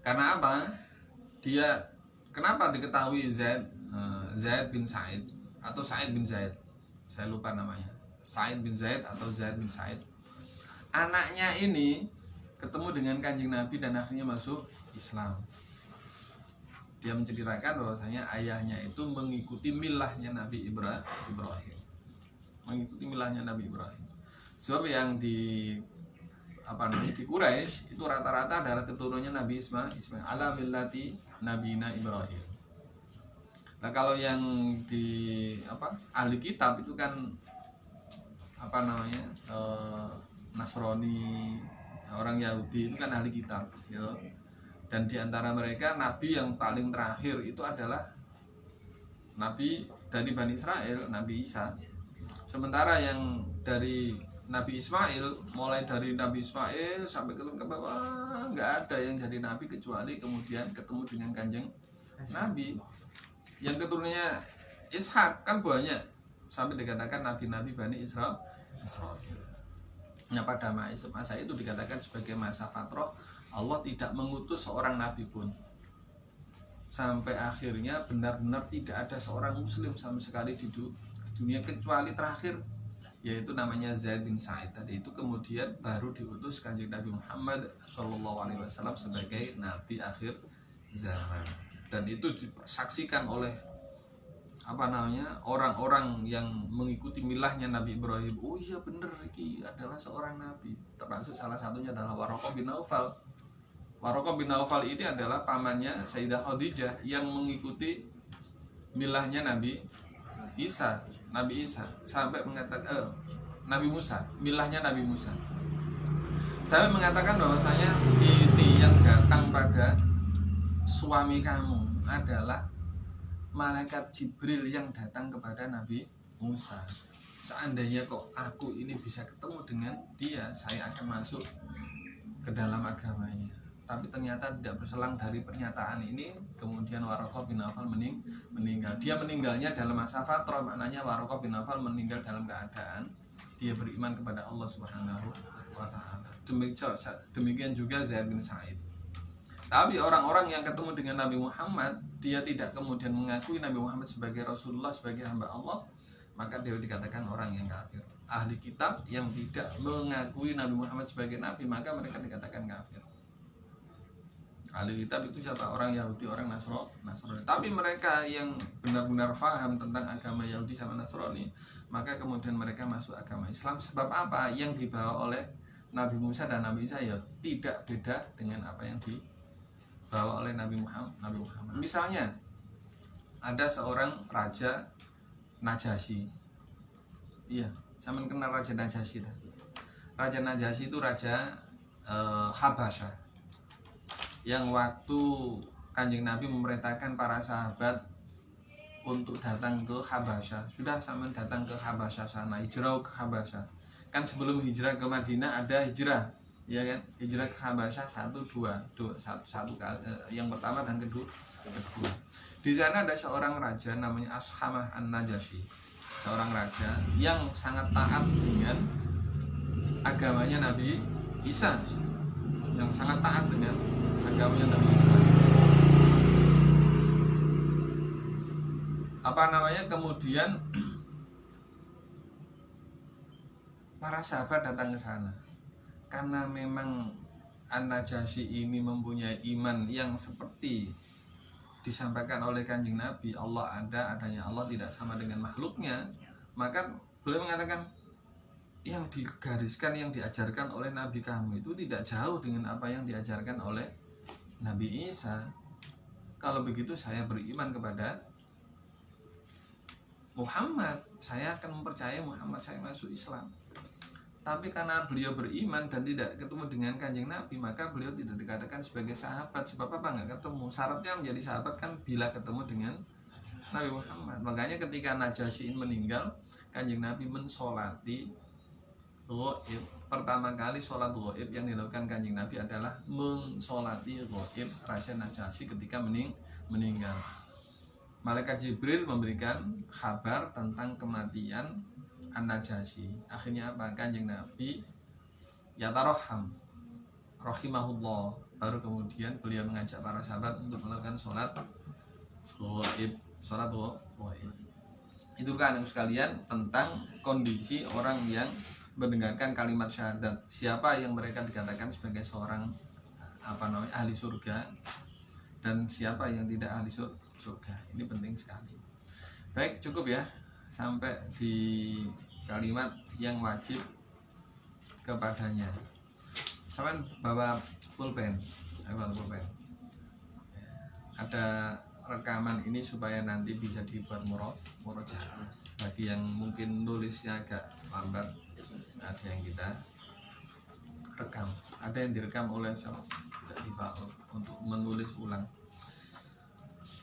Karena apa? Kenapa diketahui Zaid bin Sa'id atau Sa'id bin Zaid? Saya lupa namanya. Sa'id bin Zaid atau Zaid bin Sa'id. Anaknya ini ketemu dengan Kanjeng Nabi dan akhirnya masuk Islam. Dia menceritakan bahwasanya ayahnya itu mengikuti milahnya Nabi Ibrahim. Mengikuti milahnya Nabi Ibrahim. Sebab yang di Quraisy itu rata-rata adalah keturunannya Nabi Ismail ala millati nabina Ibrahim. Nah kalau yang di ahli kitab itu kan Nasrani, orang Yahudi itu kan ahli kitab gitu. Dan di antara mereka nabi yang paling terakhir itu adalah nabi dari Bani Israel, Nabi Isa. Sementara yang dari Nabi Ismail, mulai dari Nabi Ismail sampai ke bawah nggak ada yang jadi nabi kecuali kemudian ketemu dengan Kanjeng Nabi. Yang keturunannya Ishak kan banyak sampai dikatakan nabi-nabi Bani Israel. Nah pada masa itu dikatakan sebagai masa fatrah, Allah tidak mengutus seorang nabi pun. Sampai akhirnya benar-benar tidak ada seorang muslim sama sekali di dunia kecuali terakhir yaitu namanya Zaid bin Sa'id tadi itu, kemudian baru diutus Kanjeng Nabi Muhammad SAW sebagai nabi akhir zaman. Dan itu disaksikan oleh orang-orang yang mengikuti milahnya Nabi Ibrahim. Oh iya bener, ini adalah seorang nabi. Termasuk salah satunya adalah Waraqah bin Naufal. Waraqah bin Naufal ini adalah pamannya Sayyidah Khadijah yang mengikuti milahnya Nabi Isa sampai mengatakan Nabi Musa, milahnya Nabi Musa. Sampai mengatakan bahwasanya ini yang datang pada suami kamu adalah malaikat Jibril yang datang kepada Nabi Musa. Seandainya kok aku ini bisa ketemu dengan dia, saya akan masuk ke dalam agamanya. Tapi ternyata tidak berselang dari pernyataan ini, kemudian Waraqah bin Naufal meninggal. Dia meninggalnya dalam masa fatrah, maknanya Waraqah bin Naufal meninggal dalam keadaan dia beriman kepada Allah Subhanahu wa Ta'ala. Demikian juga Zaid bin Sa'id. Tapi orang-orang yang ketemu dengan Nabi Muhammad, dia tidak kemudian mengakui Nabi Muhammad sebagai Rasulullah, sebagai hamba Allah, maka dia dikatakan orang yang kafir. Ahli kitab yang tidak mengakui Nabi Muhammad sebagai Nabi, maka mereka dikatakan kafir. Ahli kitab itu siapa? Orang Yahudi, orang Nasrani. Tapi mereka yang benar-benar paham tentang agama Yahudi sama Nasrani, maka kemudian mereka masuk agama Islam. Sebab apa? Yang dibawa oleh Nabi Musa dan Nabi Isa ya tidak beda dengan apa yang dibawa oleh Nabi Muhammad. Misalnya ada seorang raja Najasyi. Iya, saya kenal Raja Najasyi. Raja Najasyi itu raja Habasyah. Yang waktu Kanjeng Nabi memerintahkan para sahabat untuk datang ke Habasyah. Sudah sama datang ke Habasyah sana, hijrah ke Habasyah. Kan sebelum hijrah ke Madinah ada hijrah, ya kan? Hijrah ke Habasyah satu kali, yang pertama dan kedua. Di sana ada seorang raja namanya Ashamah An-Najasyi. Seorang raja yang sangat taat dengan agamanya Nabi Isa. Yang sangat taat dengan agamanya Nabi Isa. Kemudian para sahabat datang ke sana karena memang An-Najasyi ini mempunyai iman yang seperti disampaikan oleh Kanjeng Nabi, Allah adanya Allah tidak sama dengan makhluknya. Maka beliau mengatakan yang digariskan, yang diajarkan oleh Nabi kamu itu tidak jauh dengan apa yang diajarkan oleh Nabi Isa. Kalau begitu saya beriman kepada Muhammad, saya akan mempercayai Muhammad, saya masuk Islam. Tapi karena beliau beriman dan tidak ketemu dengan Kanjeng Nabi, maka beliau tidak dikatakan sebagai sahabat. Sebab apa? Nggak ketemu. Syaratnya menjadi sahabat kan bila ketemu dengan Nabi Muhammad. Makanya ketika Najasyi meninggal, Kanjeng Nabi mensolati ghaib. Pertama kali sholat ghaib yang dilakukan Kanjeng Nabi adalah mensolati ghaib Raja Najasyi ketika meninggal. Malaikat Jibril memberikan kabar tentang kematian An-Najasyi. Akhirnya apa? Kanjeng Nabi yataroham rahimahullah. Baru kemudian beliau mengajak para sahabat untuk melakukan sholat ghaib. Itu kan sekalian tentang kondisi orang yang mendengarkan kalimat syahadat. Siapa yang mereka dikatakan sebagai seorang ahli surga dan siapa yang tidak ahli surga. Ini penting sekali. Baik, cukup ya sampai di kalimat yang wajib kepadanya. Sampai bawa pulpen. Ada rekaman ini supaya nanti bisa dibuat murojaah. Bagi yang mungkin nulisnya agak lambat, ada yang kita rekam, ada yang direkam oleh tidak dibawa untuk menulis ulang.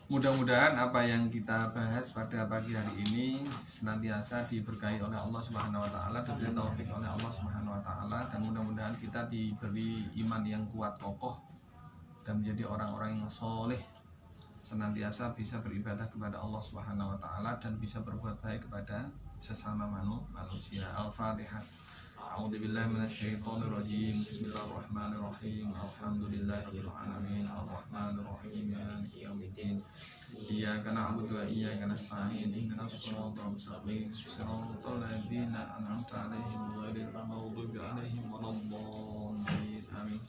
Mudah-mudahan apa yang kita bahas pada pagi hari ini senantiasa diberkahi oleh Allah Subhanahu wa taala, diberi taufik oleh Allah Subhanahu wa taala, dan mudah-mudahan kita diberi iman yang kuat kokoh dan menjadi orang-orang yang soleh, senantiasa bisa beribadah kepada Allah Subhanahu wa taala dan bisa berbuat baik kepada sesama manusia. Al-Fatihah. A'udzubillahi minasyaitonirrajim. Bismillahirrahmanirrahim. Alhamdulillahirabbil alamin. Arrahmanirrahim. Maliki yaumiddin. Iyyaka na'budu wa iyyaka nasta'in. Ihdinas siratal mustaqim. Shiratal ladzina an'amta 'alaihim ghairil maghdubi 'alaihim waladdallin. Amin.